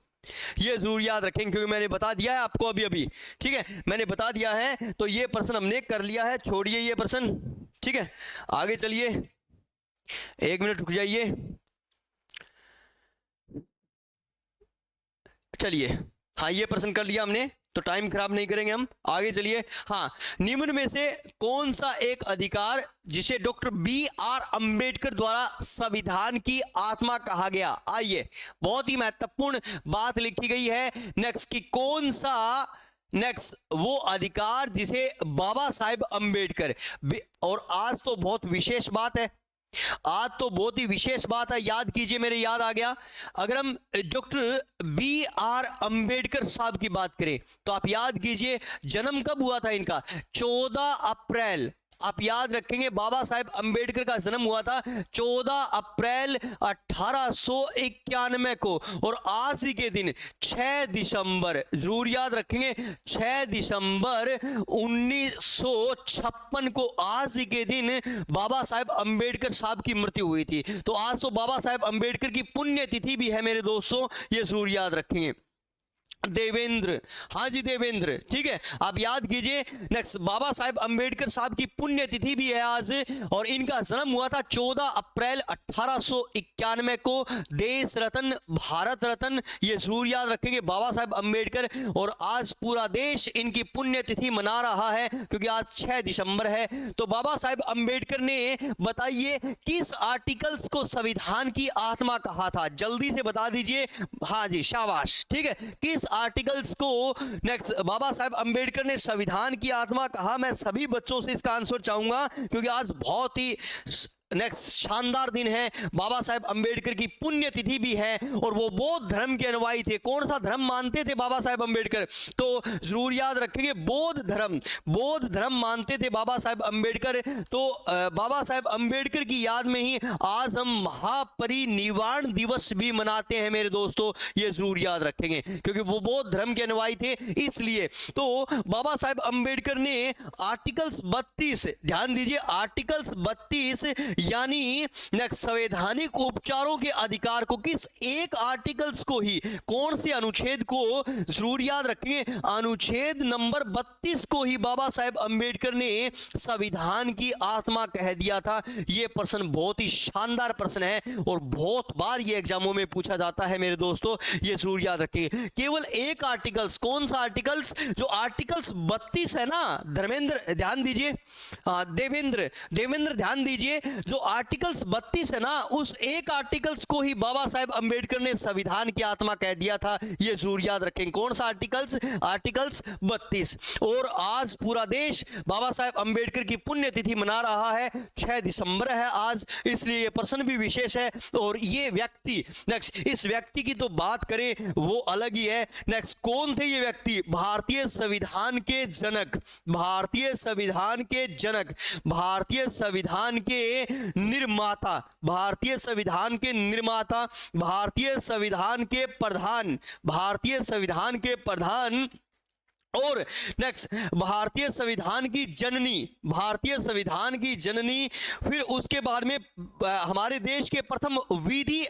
ये जरूर याद रखेंगे क्योंकि मैंने बता दिया है आपको अभी। ठीक है, मैंने बता दिया है तो ये प्रश्न हमने कर लिया है, छोड़िए ये प्रश्न। ठीक है, आगे चलिए, 1 मिनट रुक जाइए। चलिए, हाँ ये प्रश्न कर लिया हमने तो टाइम खराब नहीं करेंगे हम, आगे चलिए। हाँ, निम्न में से कौन सा एक अधिकार जिसे डॉक्टर बी.आर. अंबेडकर द्वारा संविधान की आत्मा कहा गया? आइए, बहुत ही महत्वपूर्ण बात लिखी गई है नेक्स्ट कि कौन सा नेक्स्ट वो अधिकार जिसे बाबा साहेब अंबेडकर, और आज तो बहुत विशेष बात है, आज तो बहुत ही विशेष बात है, याद कीजिए, मेरे याद आ गया। अगर हम डॉक्टर बी.आर. अंबेडकर साहब की बात करें तो आप याद कीजिए जन्म कब हुआ था इनका? 14 अप्रैल। आप याद रखेंगे बाबा साहेब अंबेडकर का जन्म हुआ था 14 अप्रैल 1891 को और आज ही के दिन 6 दिसंबर, जरूर याद रखेंगे, 6 दिसंबर 1956 को आज ही के दिन बाबा साहेब अंबेडकर साहब की मृत्यु हुई थी। तो आज तो बाबा साहेब अंबेडकर की पुण्यतिथि भी है मेरे दोस्तों, ये जरूर याद रखेंगे। देवेंद्र, हाँ जी देवेंद्र, ठीक है, आप याद कीजिए। नेक्स्ट, बाबा साहेब अंबेडकर साहब की पुण्यतिथि भी है आज और इनका जन्म हुआ था 14 अप्रैल 1891 को। देश रत्न, भारत रत्न, ये जरूर याद रखेंगे बाबा साहेब अंबेडकर। और आज पूरा देश इनकी पुण्यतिथि मना रहा है क्योंकि आज 6 दिसंबर है। तो बाबा साहेब अंबेडकर ने, बताइए, किस आर्टिकल्स को संविधान की आत्मा कहा था? जल्दी से बता दीजिए। हाँ जी, शाबाश, ठीक है, किस आर्टिकल्स को नेक्स्ट बाबा साहेब अंबेडकर ने संविधान की आत्मा कहा? मैं सभी बच्चों से इसका आंसर चाहूंगा क्योंकि आज बहुत ही नेक्स्ट शानदार दिन है, बाबा साहेब अंबेडकर की पुण्यतिथि भी है और वो बौद्ध धर्म के अनुयायी थे। कौन सा धर्म मानते थे बाबा साहेब अंबेडकर? तो जरूर याद रखेंगे बौद्ध धर्म, बौद्ध धर्म मानते थे बाबा साहेब अंबेडकर। तो बाबा साहेब अंबेडकर की याद में ही आज हम महापरिनिर्वाण दिवस भी मनाते हैं मेरे दोस्तों, ये जरूर याद रखेंगे क्योंकि वो बौद्ध धर्म के अनुयायी थे इसलिए। तो बाबा साहेब अंबेडकर ने आर्टिकल्स 32, ध्यान दीजिए, आर्टिकल्स 32 यानी नेक्स्ट संवैधानिक उपचारों के अधिकार को, किस एक आर्टिकल्स को ही, कौन से अनुच्छेद को? जरूर याद रखेंगे, अनुच्छेद नंबर 32 को ही बाबा साहेब अंबेडकर ने संविधान की आत्मा कह दिया था। यह प्रश्न बहुत ही शानदार प्रश्न है और बहुत बार ये एग्जामों में पूछा जाता है मेरे दोस्तों, ये जरूर याद रखेंगे। केवल एक आर्टिकल्स, कौन सा आर्टिकल्स? जो आर्टिकल्स 32 है ना, धर्मेंद्र ध्यान दीजिए, देवेंद्र ध्यान दीजिए, जो आर्टिकल्स 32 है ना, उस एक आर्टिकल्स को ही बाबा साहेब अंबेडकर ने संविधान की आत्मा कह दिया था, ये जरूर याद रखें। कौन सा आर्टिकल्स? आर्टिकल्स 32। और आज पूरा देश बाबा साहेब अंबेडकर की पुण्यतिथि मना रहा है, 6 दिसंबर है आज, इसलिए ये प्रश्न भी विशेष है। और ये व्यक्ति, नेक्स्ट, इस व्यक्ति की तो बात करें वो अलग ही है। नेक्स्ट, कौन थे ये व्यक्ति? भारतीय संविधान के जनक, भारतीय संविधान के जनक, भारतीय संविधान के निर्माता, भारतीय संविधान के निर्माता, भारतीय संविधान के प्रधान, भारतीय संविधान के प्रधान और नेक्स्ट भारतीय संविधान की जननी, भारतीय संविधान की जननी। फिर उसके बाद में हमारे देश के प्रथम विधि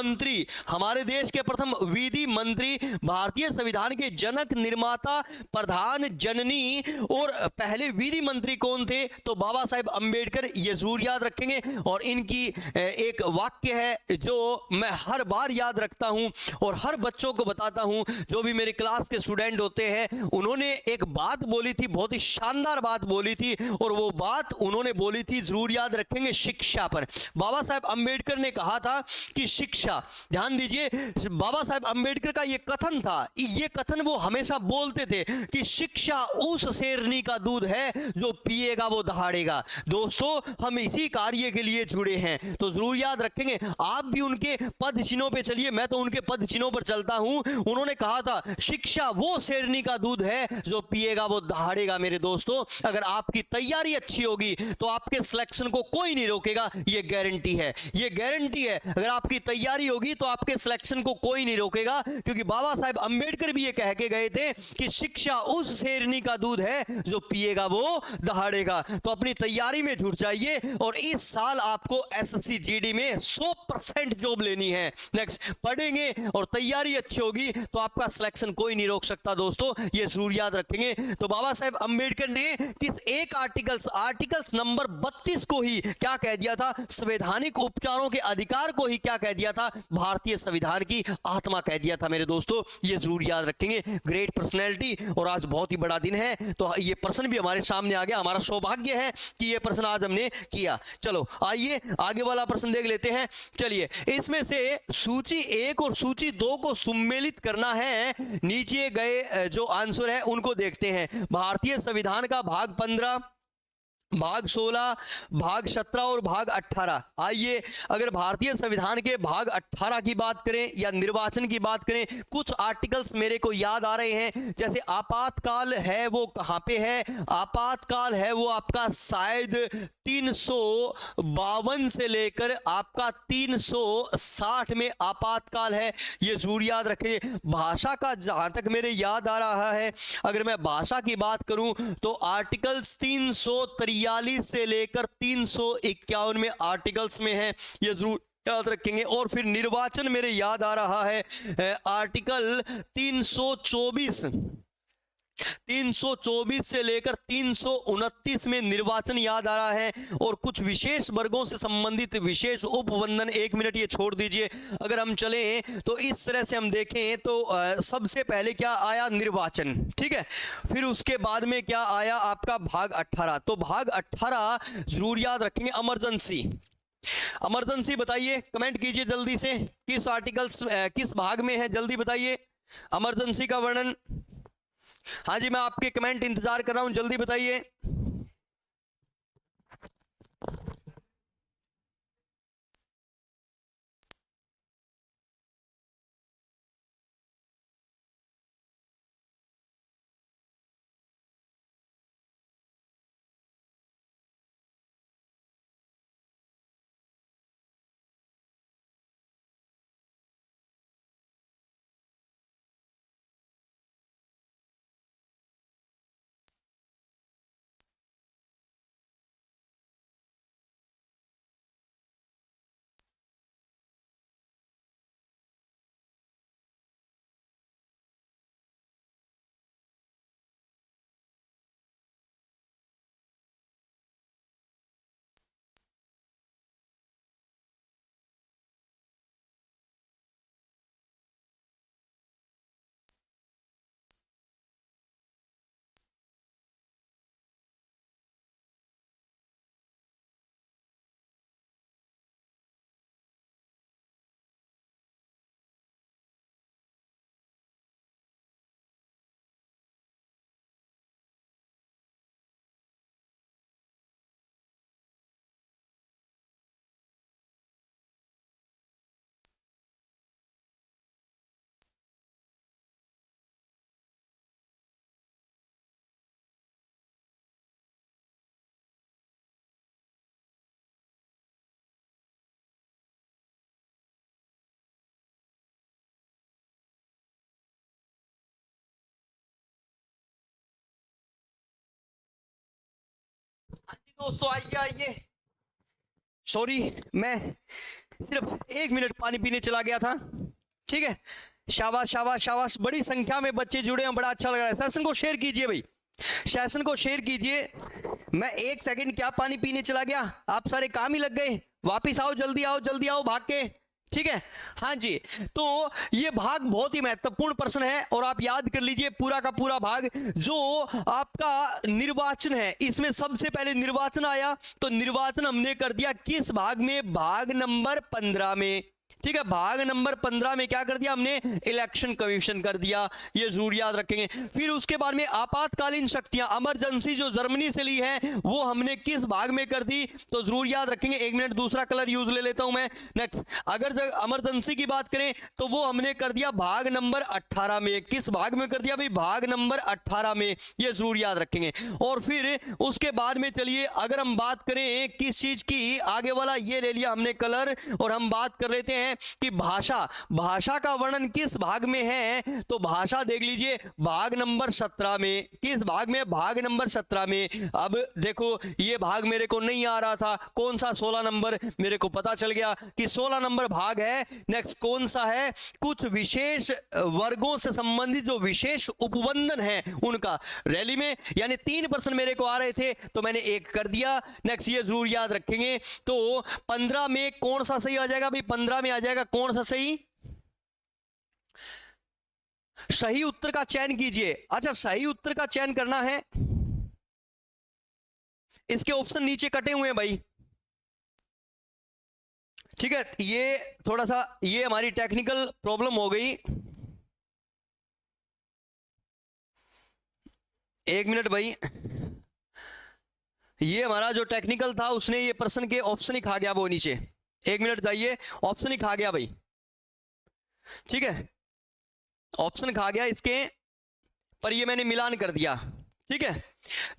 मंत्री, हमारे देश के प्रथम विधि मंत्री, भारतीय संविधान के जनक, निर्माता, प्रधान, जननी और पहले विधि मंत्री कौन थे? तो बाबा साहेब अंबेडकर। ये जरूर याद रखेंगे। और इनकी एक वाक्य है जो मैं हर बार याद रखता हूं और हर बच्चों को बताता हूं, जो भी मेरे क्लास के स्टूडेंट होते हैं। उन्होंने एक बात बोली थी, बहुत ही शानदार बात बोली थी, और वो बात उन्होंने बोली थी, जरूर याद रखेंगे, शिक्षा पर। बाबा साहेब अंबेडकर ने कहा था कि शिक्षा, ध्यान दीजिए, बाबा साहेब अंबेडकर का ये कथन था, ये कथन वो हमेशा बोलते थे कि शिक्षा उस शेरनी का दूध है जो पिएगा वो दहाड़ेगा। दोस्तों, हम इसी कार्य के लिए जुड़े हैं, तो जरूर याद रखेंगे। आप भी उनके पद चिन्हों पे चलिए, मैं तो उनके पद चिन्हों पर चलता हूं। उन्होंने कहा था शिक्षा वो शेरनी का दूध है जो पिएगा वो दहाड़ेगा। मेरे दोस्तों, अगर आपकी तैयारी अच्छी होगी तो आपके सिलेक्शन को कोई नहीं रोकेगा, ये गारंटी है, ये गारंटी है। अगर आपकी तैयारी होगी तो आपके सिलेक्शन को कोई नहीं रोकेगा, क्योंकि बाबा साहेब अंबेडकर भी ये कह के गए थे कि शिक्षा उस शेरनी का दूध है जो पिएगा वो दहाड़ेगा। तो अपनी तैयारी में जुट जाइए, और इस साल आपको एसएससी जीडी में 100% जॉब लेनी है। नेक्स्ट, पढ़ेंगे और तैयारी अच्छी होगी तो आपका सिलेक्शन कोई नहीं रोक सकता। दोस्तों, ये जरूर याद रखेंगे। तो बाबा साहेब अंबेडकर ने किस एक आर्टिकल्स नंबर 32 को ही क्या कह दिया था? संवैधानिक उपचारों के अधिकार को ही क्या कह दिया था? भारतीय संविधान की आत्मा कह दिया था। मेरे दोस्तों, ये जरूर याद रखेंगे। ग्रेट पर्सनैलिटी, और आज बहुत ही बड़ा दिन है, तो ये प्रश्न भी हमारे सामने आ गया। हमारा सौभाग्य है कि ये प्रश्न आज हमने किया। चलो आइए आगे वाला प्रश्न देख लेते हैं। चलिए, इसमें से सूची 1 और सूची 2 को सम्मिलित करना है। नीचे गए जो आंसर है उनको देखते हैं। भारतीय संविधान का भाग 15, भाग 16, भाग 17 और भाग 18। आइए, अगर भारतीय संविधान के भाग 18 की बात करें या निर्वाचन की बात करें, कुछ आर्टिकल्स मेरे को याद आ रहे हैं। जैसे आपातकाल है वो कहां पे है? आपातकाल है वो आपका शायद 352 से लेकर आपका 360 में आपातकाल है, ये जरूर याद रखें। भाषा का जहां तक मेरे याद आ रहा है, अगर मैं भाषा की बात करूं तो आर्टिकल्स 343 से लेकर 351 में आर्टिकल्स में है, ये जरूर याद रखेंगे। और फिर निर्वाचन मेरे याद आ रहा है, आर्टिकल 324 से लेकर 329 में निर्वाचन याद आ रहा है। और कुछ विशेष वर्गों से संबंधित विशेष उपबंधन, 1 मिनट ये छोड़ दीजिए। अगर हम चलें तो इस तरह से हम देखें तो सबसे पहले क्या आया? निर्वाचन, ठीक है। फिर उसके बाद में क्या आया? आपका भाग 18। तो भाग 18 जरूर याद रखेंगे। इमरजेंसी, इमरजेंसी बताइए, कमेंट कीजिए जल्दी से, किस आर्टिकल्स किस भाग में है, जल्दी बताइए इमरजेंसी का वर्णन। हाँ जी, मैं आपके कमेंट इंतजार कर रहा हूं, जल्दी बताइए। हाँ जी दोस्तों, आइए आइए। सॉरी, मैं सिर्फ 1 मिनट पानी पीने चला गया था। ठीक है, शाबाश शाबाश शाबाश, बड़ी संख्या में बच्चे जुड़े हैं, बड़ा अच्छा लग रहा है। सेशन को शेयर कीजिए भाई, सेशन को शेयर कीजिए। मैं 1 सेकंड क्या पानी पीने चला गया, आप सारे काम ही लग गए। वापिस आओ, जल्दी आओ, जल्दी आओ भाग के। ठीक है, हाँ जी। तो ये भाग बहुत ही महत्वपूर्ण प्रश्न है और आप याद कर लीजिए पूरा का पूरा भाग जो आपका निर्वाचन है, इसमें सबसे पहले निर्वाचन आया। तो निर्वाचन हमने कर दिया किस भाग में, भाग नंबर 15 में। ठीक है, भाग नंबर 15 में क्या कर दिया हमने, इलेक्शन कमीशन कर दिया, ये जरूर याद रखेंगे। फिर उसके बाद में आपातकालीन शक्तियां, इमरजेंसी जो जर्मनी से ली है वो हमने किस भाग में कर दी, तो जरूर याद रखेंगे। 1 मिनट दूसरा कलर यूज ले लेता हूं मैं। नेक्स्ट, अगर इमरजेंसी की बात करें तो वो हमने कर दिया भाग नंबर 18 में। किस भाग में कर दिया भाई, भाग नंबर 18 में, ये जरूर याद रखेंगे। और फिर उसके बाद में चलिए अगर हम बात करें किस चीज की, आगे वाला ये ले लिया हमने कलर, और हम बात कर लेते हैं कि भाषा, भाषा का वर्णन किस भाग में है, तो भाषा देख लीजिए भाग नंबर 17 में। किस भाग में, भाग नंबर 17 में। अब देखो ये भाग मेरे को नहीं आ रहा था, कौन सा, 16 नंबर, मेरे को पता चल गया कि 16 नंबर भाग है। नेक्स्ट कौन सा है, कुछ विशेष वर्गों से संबंधित जो विशेष उपबंधन है उनका, रैली में, यानी 3 प्रश्न मेरे को आ रहे थे तो मैंने 1 कर दिया। नेक्स्ट ये जरूर याद रखेंगे। तो 15 में कौन सा सही आ जाएगा भाई, 15 में आ जाएगा कौन सा सही, सही उत्तर का चयन कीजिए। अच्छा, सही उत्तर का चयन करना है, इसके ऑप्शन नीचे कटे हुए हैं भाई। ठीक है, ये थोड़ा सा ये हमारी टेक्निकल प्रॉब्लम हो गई। 1 मिनट भाई, ये हमारा जो टेक्निकल था उसने ये प्रश्न के ऑप्शन ही खा गया वो नीचे। 1 मिनट जाइए, ऑप्शन ही खा गया भाई। ठीक है, ऑप्शन खा गया इसके, पर ये मैंने मिलान कर दिया। ठीक है,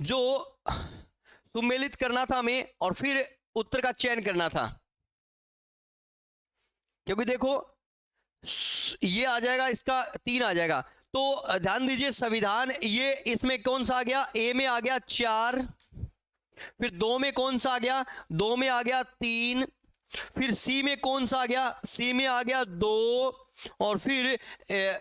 जो सुमेलित करना था हमें और फिर उत्तर का चयन करना था, क्योंकि देखो ये आ जाएगा, इसका 3 आ जाएगा। तो ध्यान दीजिए संविधान, ये इसमें कौन सा आ गया, ए में आ गया 4, फिर 2 में कौन सा आ गया, 2 में आ गया 3, फिर सी में कौन सा आ गया, सी में आ गया 2, और फिर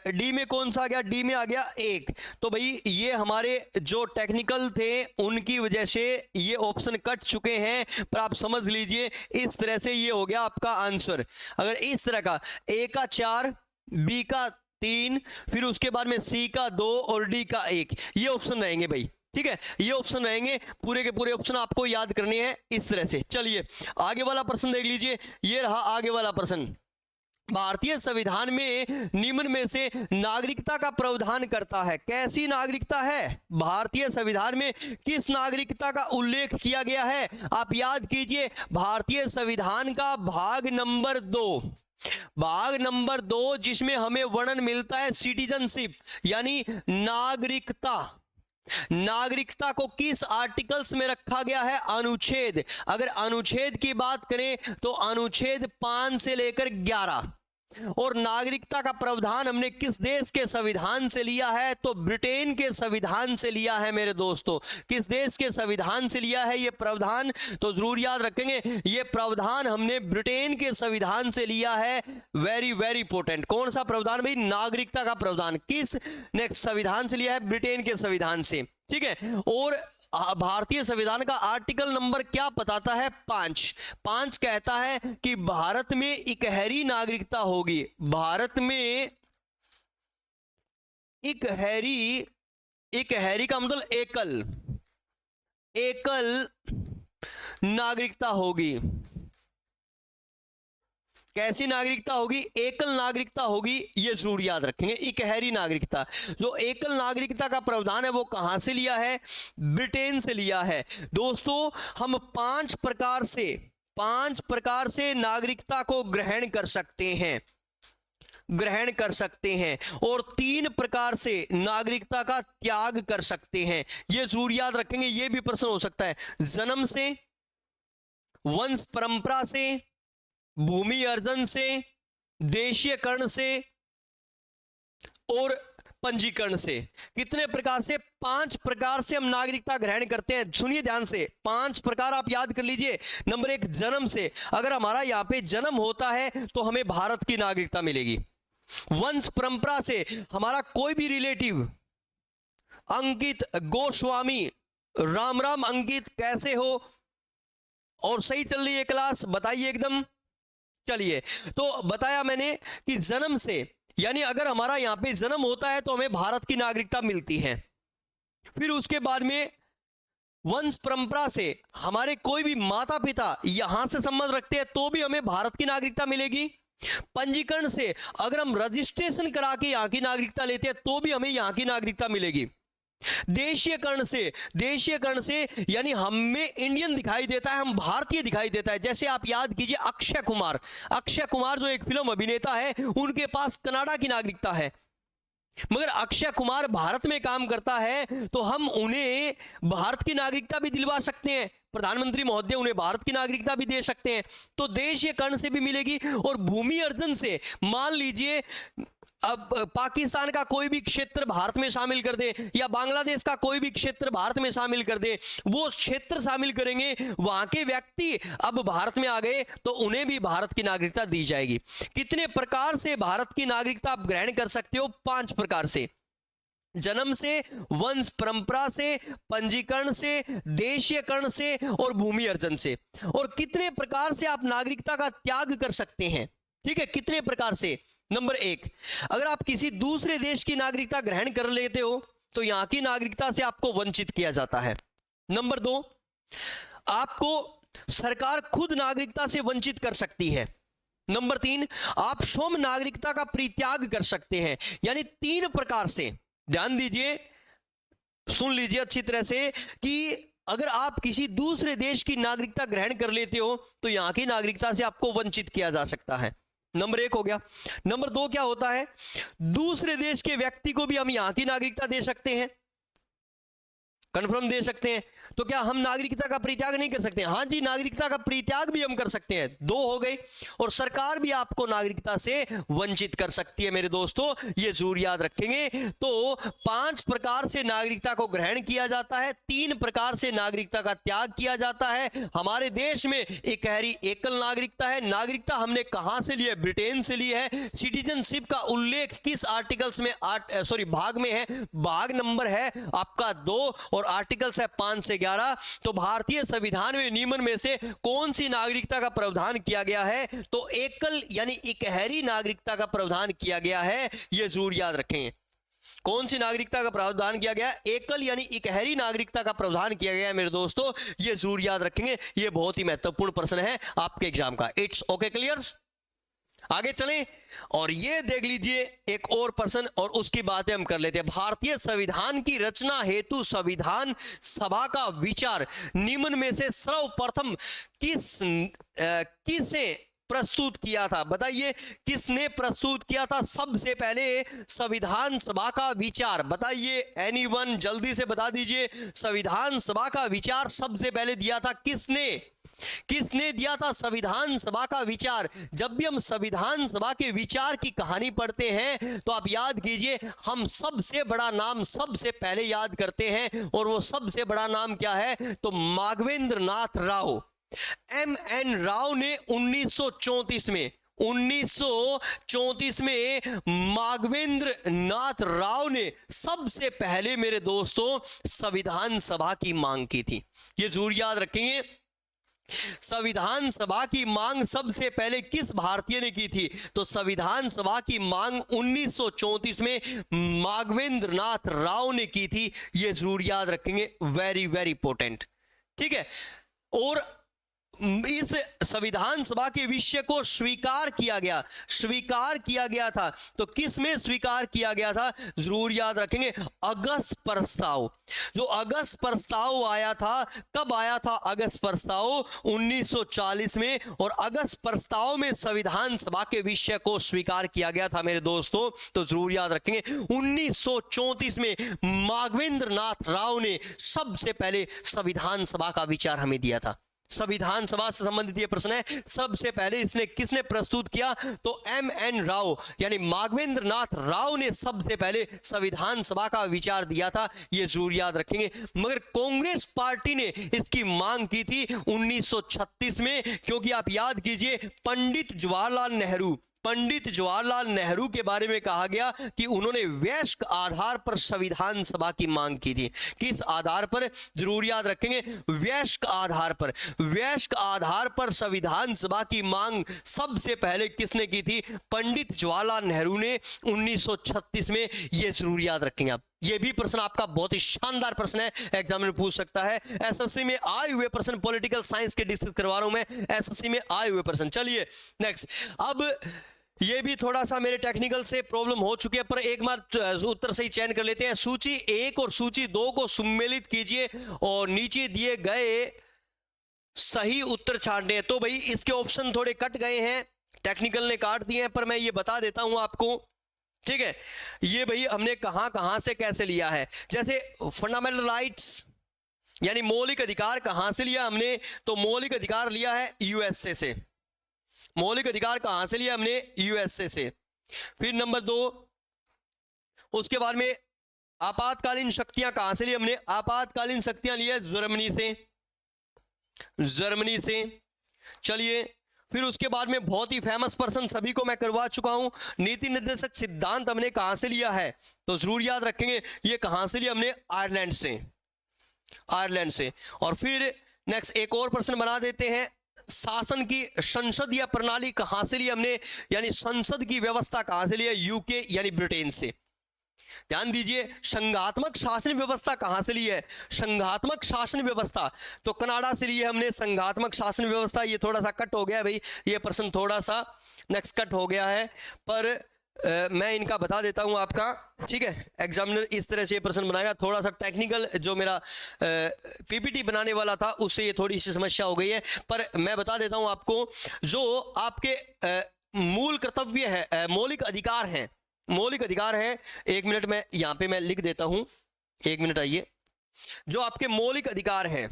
डी में कौन सा आ गया, डी में आ गया 1। तो भाई ये हमारे जो टेक्निकल थे उनकी वजह से ये ऑप्शन कट चुके हैं, पर आप समझ लीजिए इस तरह से ये हो गया आपका आंसर। अगर इस तरह का, ए का 4, बी का 3, फिर उसके बाद में सी का 2 और डी का 1, ये ऑप्शन रहेंगे भाई। ठीक है, ये ऑप्शन रहेंगे, पूरे के पूरे ऑप्शन आपको याद करने हैं इस तरह से। चलिए आगे वाला प्रश्न देख लीजिए, ये रहा आगे वाला प्रश्न। भारतीय संविधान में निम्न में से नागरिकता का प्रावधान करता है, कैसी नागरिकता है, भारतीय संविधान में किस नागरिकता का उल्लेख किया गया है, आप याद कीजिए भारतीय संविधान का भाग नंबर 2, भाग नंबर 2 जिसमें हमें वर्णन मिलता है सिटीजनशिप यानी नागरिकता। नागरिकता को किस आर्टिकल्स में रखा गया है, अनुच्छेद। अगर अनुच्छेद की बात करें तो अनुच्छेद 5 से लेकर 11। और नागरिकता का प्रावधान हमने किस देश के संविधान से लिया है, तो ब्रिटेन के संविधान से लिया है मेरे दोस्तों। किस देश के संविधान से लिया है ये प्रावधान, तो जरूर याद रखेंगे ये प्रावधान हमने ब्रिटेन के संविधान से लिया है। वेरी वेरी इंपॉर्टेंट, कौन सा प्रावधान भाई, नागरिकता का प्रावधान किस नेक्स्ट संविधान से लिया है, ब्रिटेन के संविधान से। ठीक है, और भारतीय संविधान का आर्टिकल नंबर क्या बताता है, 5 कहता है कि भारत में इकहरी नागरिकता होगी, भारत में इकहरी का मतलब एकल नागरिकता होगी। कैसी नागरिकता होगी, एकल नागरिकता होगी, ये जरूर याद रखेंगे, इकहरी नागरिकता। जो एकल नागरिकता का प्रावधान है वो कहां से लिया है, ब्रिटेन से लिया है। दोस्तों हम 5 प्रकार से नागरिकता को ग्रहण कर सकते हैं और 3 प्रकार से नागरिकता का त्याग कर सकते हैं, ये जरूर याद रखेंगे। ये भी प्रश्न हो सकता है, जन्म से, वंश परंपरा से, भूमि अर्जन से, देशीयकरण से और पंजीकरण से। कितने प्रकार से? 5 प्रकार से हम नागरिकता ग्रहण करते हैं। सुनिए ध्यान से, 5 प्रकार आप याद कर लीजिए। नंबर 1, जन्म से। अगर हमारा यहां पे जन्म होता है तो हमें भारत की नागरिकता मिलेगी। वंश परंपरा से, हमारा कोई भी रिलेटिव, अंकित गोस्वामी, राम राम अंकित, कैसे हो और सही चल रही है क्लास? बताइए एकदम। चलिए, तो बताया मैंने कि जन्म से, यानी अगर हमारा यहां पे जन्म होता है तो हमें भारत की नागरिकता मिलती है। फिर उसके बाद में वंश परंपरा से, हमारे कोई भी माता पिता यहां से संबंध रखते हैं तो भी हमें भारत की नागरिकता मिलेगी। पंजीकरण से, अगर हम रजिस्ट्रेशन करा के यहां की नागरिकता लेते हैं तो भी हमें यहां की नागरिकता मिलेगी। देशीयकरण से यानी हमें इंडियन दिखाई देता है, हम भारतीय दिखाई देता है। जैसे आप याद कीजिए अक्षय कुमार जो एक फिल्म अभिनेता है, उनके पास कनाडा की नागरिकता है, मगर अक्षय कुमार भारत में काम करता है तो हम उन्हें भारत की नागरिकता भी दिलवा सकते हैं। प्रधानमंत्री महोदय उन्हें भारत की नागरिकता भी दे सकते हैं। तो देशीयकरण से भी मिलेगी। और भूमि अर्जन से, मान लीजिए अब पाकिस्तान का कोई भी क्षेत्र भारत में शामिल कर दे या बांग्लादेश का कोई भी क्षेत्र भारत में शामिल कर दे, वो क्षेत्र शामिल करेंगे, वहां के व्यक्ति अब भारत में आ गए तो उन्हें भी भारत की नागरिकता दी जाएगी। कितने प्रकार से भारत की नागरिकता आप ग्रहण कर सकते हो? 5 प्रकार से। जन्म से, वंश परंपरा से, पंजीकरण से, देशीयकरण से और भूमि अर्जन से। और कितने प्रकार से आप नागरिकता का त्याग कर सकते हैं? ठीक है, कितने प्रकार से? नंबर 1, अगर आप किसी दूसरे देश की नागरिकता ग्रहण कर लेते हो तो यहां की नागरिकता से आपको वंचित किया जाता है। नंबर 2, आपको सरकार खुद नागरिकता से वंचित कर सकती है। नंबर 3, आप स्वयं नागरिकता का परित्याग कर सकते हैं। यानी 3 प्रकार से, ध्यान दीजिए, सुन लीजिए अच्छी तरह से, कि अगर आप किसी दूसरे देश की नागरिकता ग्रहण कर लेते हो तो यहां की नागरिकता से आपको वंचित किया जा सकता है। नंबर 1 हो गया। नंबर 2 क्या होता है? दूसरे देश के व्यक्ति को भी हम यहां की नागरिकता दे सकते हैं, कंफर्म दे सकते हैं। तो क्या हम नागरिकता का परित्याग नहीं कर सकते? हाँ जी, नागरिकता का परित्याग भी हम कर सकते हैं। 2 हो गए। और सरकार भी आपको नागरिकता से वंचित कर सकती है मेरे दोस्तों, ये जरूर याद रखेंगे। तो 5 प्रकार से नागरिकता को ग्रहण किया जाता है, 3 प्रकार से नागरिकता का त्याग किया जाता है। हमारे देश में इकहरी एकल नागरिकता है। नागरिकता हमने कहां से ली है? ब्रिटेन से ली है। सिटीजनशिप का उल्लेख किस आर्टिकल्स में, भाग में है? भाग नंबर है आपका 2 और आर्टिकल्स है 5 से 11। तो भारतीय संविधान में निम्न में से कौन सी नागरिकता का प्रावधान किया गया है? तो एकल यानी इकहरी नागरिकता का प्रावधान किया गया है, यह जरूर याद रखें। कौन सी नागरिकता का प्रावधान किया गया? एकल यानी इकहरी नागरिकता का प्रावधान किया गया है मेरे दोस्तों, यह जरूर याद रखेंगे। यह बहुत ही महत्वपूर्ण प्रश्न है आपके एग्जाम का। It's okay, clear? आगे चलें और ये देख लीजिए एक और प्रश्न, और उसकी बातें हम कर लेते हैं। भारतीय संविधान की रचना हेतु संविधान सभा का विचार निम्न में से सर्वप्रथम किसे प्रस्तुत किया था? बताइए, किसने प्रस्तुत किया था सबसे पहले संविधान सभा का विचार? बताइए, एनीवन जल्दी से बता दीजिए। संविधान सभा का विचार सबसे पहले दिया था किसने दिया था? संविधान सभा का विचार। जब भी हम संविधान सभा के विचार की कहानी पढ़ते हैं तो आप याद कीजिए, हम सबसे बड़ा नाम सबसे पहले याद करते हैं, और वो सबसे बड़ा नाम क्या है? तो माधवेंद्र नाथ राव, MN राव ने 1934 में माधवेंद्र नाथ राव ने सबसे पहले मेरे दोस्तों संविधान सभा की मांग की थी। ये जरूर याद रखेंगे। संविधान सभा की मांग सबसे पहले किस भारतीय ने की थी? तो संविधान सभा की मांग 1934 में माधवेंद्र नाथ राव ने की थी। यह जरूर याद रखेंगे, वेरी वेरी इंपॉर्टेंट। ठीक है, और इस संविधान सभा के विषय को स्वीकार किया गया था। तो किस में स्वीकार किया गया था? जरूर याद रखेंगे, अगस्त प्रस्ताव। जो अगस्त प्रस्ताव आया था, कब आया था अगस्त प्रस्ताव? 1940 में। और अगस्त प्रस्ताव में संविधान सभा के विषय को स्वीकार किया गया था मेरे दोस्तों, तो जरूर याद रखेंगे 1934 में माधवेंद्र नाथ राव ने सबसे पहले संविधान सभा का विचार हमें दिया था। संविधान सभा से संबंधित ये प्रश्न है। सबसे पहले इसने किसने प्रस्तुत किया? तो एम.एन. राव यानी माधवेंद्र नाथ राव ने सबसे पहले संविधान सभा का विचार दिया था, ये जरूर याद रखेंगे। मगर कांग्रेस पार्टी ने इसकी मांग की थी 1936 में, क्योंकि आप याद कीजिए पंडित जवाहरलाल नेहरू के बारे में कहा गया कि उन्होंने वयस्क आधार पर संविधान सभा की मांग की थी। किस आधार पर? जरूर याद रखेंगे, वयस्क आधार पर संविधान सभा की मांग सबसे पहले किसने की थी? पंडित जवाहरलाल नेहरू ने 1936 में। यह जरूर याद रखेंगे आप। ये भी प्रश्न आपका बहुत ही शानदार प्रश्न है, एग्जाम में पूछ सकता है। एसएससी में आए हुए प्रश्न, पॉलिटिकल साइंस के डिस्कस करवा रहा हूं मैं, एसएससी में आए हुए प्रश्न। चलिए नेक्स्ट। अब ये भी थोड़ा सा मेरे टेक्निकल से प्रॉब्लम हो चुकी है, पर एक बार उत्तर सही चयन कर लेते हैं। सूची 1 और सूची 2 को सम्मिलित कीजिए और नीचे दिए गए सही उत्तर छांटने हैं। तो भाई इसके ऑप्शन थोड़े कट गए हैं, टेक्निकल ने काट दिए हैं, पर मैं ये बता देता हूं आपको, ठीक है। ये भाई हमने कहां से कैसे लिया है। जैसे फंडामेंटल राइट्स यानी मौलिक अधिकार कहां से लिया हमने? तो मौलिक अधिकार लिया है यूएसए से। मौलिक अधिकार कहां से लिया हमने? यूएसए से। फिर नंबर 2, उसके बाद में आपातकालीन शक्तियां कहां से ली हमने? आपातकालीन शक्तियां ली है जर्मनी से। चलिए फिर उसके बाद में बहुत ही फेमस पर्सन सभी को मैं करवा चुका हूं, नीति निर्देशक सिद्धांत हमने कहां से लिया है? तो जरूर याद रखेंगे, ये कहां से लिया हमने? आयरलैंड से। और फिर नेक्स्ट एक और प्रश्न बना देते हैं, शासन की संसदीय प्रणाली कहां से ली हमने? यानी संसद की व्यवस्था कहां से लिया? यूके यानी ब्रिटेन से। ध्यान दीजिए, संघात्मक शासन व्यवस्था कहां से ली है? संघात्मक शासन व्यवस्था तो कनाडा से ली है हमने। संघात्मक शासन व्यवस्था, ये थोड़ा सा कट हो गया भाई, ये प्रश्न थोड़ा सा नेक्स्ट कट हो गया है, पर मैं इनका बता देता हूं आपका, ठीक है। एग्जामिनर इस तरह से ये प्रश्न बनाएगा। थोड़ा सा टेक्निकल जो मेरा पीपीटी बनाने वाला था उससे ये थोड़ी सी समस्या हो गई है, पर मैं बता देता हूं आपको। जो आपके मूल कर्तव्य है, मौलिक अधिकार है। 1 मिनट में यहां पे मैं लिख देता हूं, 1 मिनट आइए। जो आपके मौलिक अधिकार है,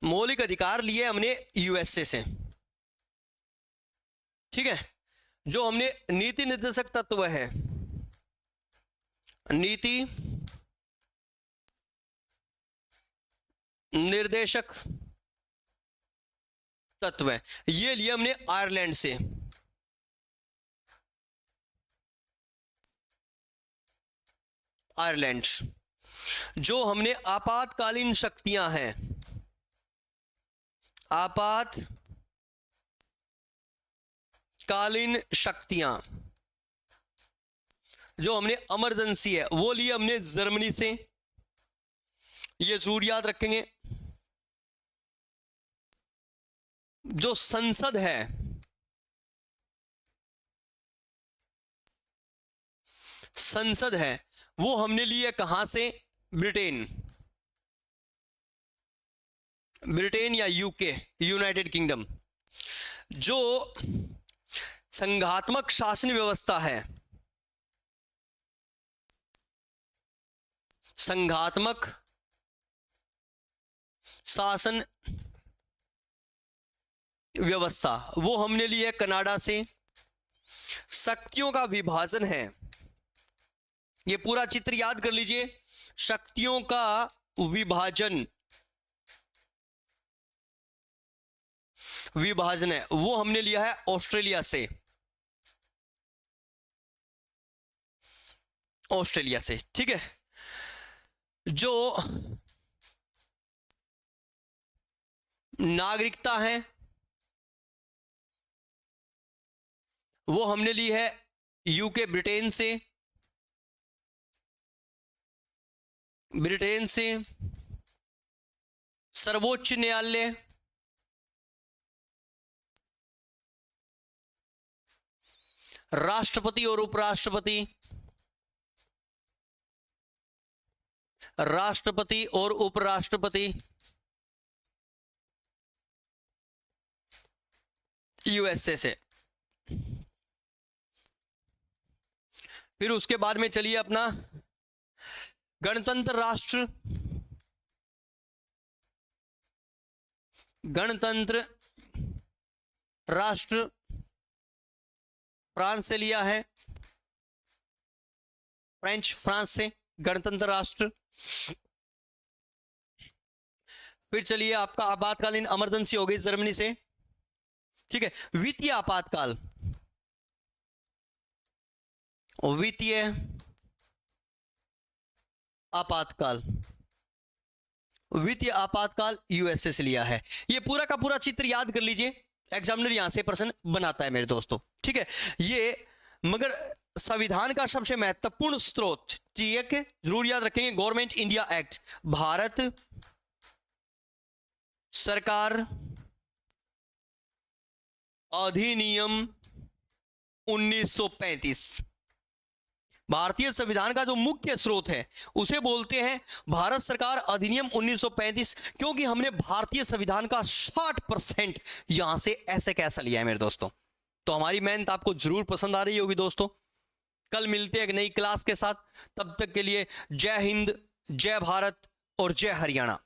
मौलिक अधिकार लिए हमने यूएसए से, ठीक है। जो हमने नीति निर्देशक तत्व है, नीति निर्देशक तत्व है, ये लिए हमने आयरलैंड से। जो हमने आपातकालीन शक्तियां हैं, आपातकालीन शक्तियां जो हमने इमरजेंसी है, वो लिए हमने जर्मनी से। ये जरूर याद रखेंगे। जो संसद है वो हमने ली है कहां से? ब्रिटेन या यूके, यूनाइटेड किंगडम। जो संघात्मक शासन व्यवस्था है, संघात्मक शासन व्यवस्था, वो हमने ली है कनाडा से। शक्तियों का विभाजन है, ये पूरा चित्र याद कर लीजिए। शक्तियों का विभाजन है, वो हमने लिया है ऑस्ट्रेलिया से, ठीक है। जो नागरिकता है वो हमने ली है यूके, ब्रिटेन से। सर्वोच्च न्यायालय, राष्ट्रपति और उपराष्ट्रपति, यूएसए से। फिर उसके बाद में चलिए अपना गणतंत्र राष्ट्र, गणतंत्र राष्ट्र फ्रांस से लिया है, फ्रेंच फ्रांस से गणतंत्र राष्ट्र। फिर चलिए आपका आपातकालीन इमरजेंसी हो गई जर्मनी से, ठीक है। वित्तीय आपातकाल, वित्तीय आपातकाल, वित्तीय आपातकाल यूएसए से लिया है। ये पूरा का पूरा चित्र याद कर लीजिए, एग्जामिनर यहां से प्रश्न बनाता है मेरे दोस्तों, ठीक है। ये मगर संविधान का सबसे महत्वपूर्ण स्रोत, ठीक है, जरूर याद रखेंगे, गवर्नमेंट इंडिया एक्ट, भारत सरकार अधिनियम 1935। भारतीय संविधान का जो मुख्य स्रोत है उसे बोलते हैं भारत सरकार अधिनियम 1935, क्योंकि हमने भारतीय संविधान का 60% यहां से ऐसे कैसा लिया है मेरे दोस्तों। तो हमारी मेहनत आपको जरूर पसंद आ रही होगी दोस्तों। कल मिलते हैं एक नई क्लास के साथ, तब तक के लिए जय हिंद, जय भारत और जय हरियाणा।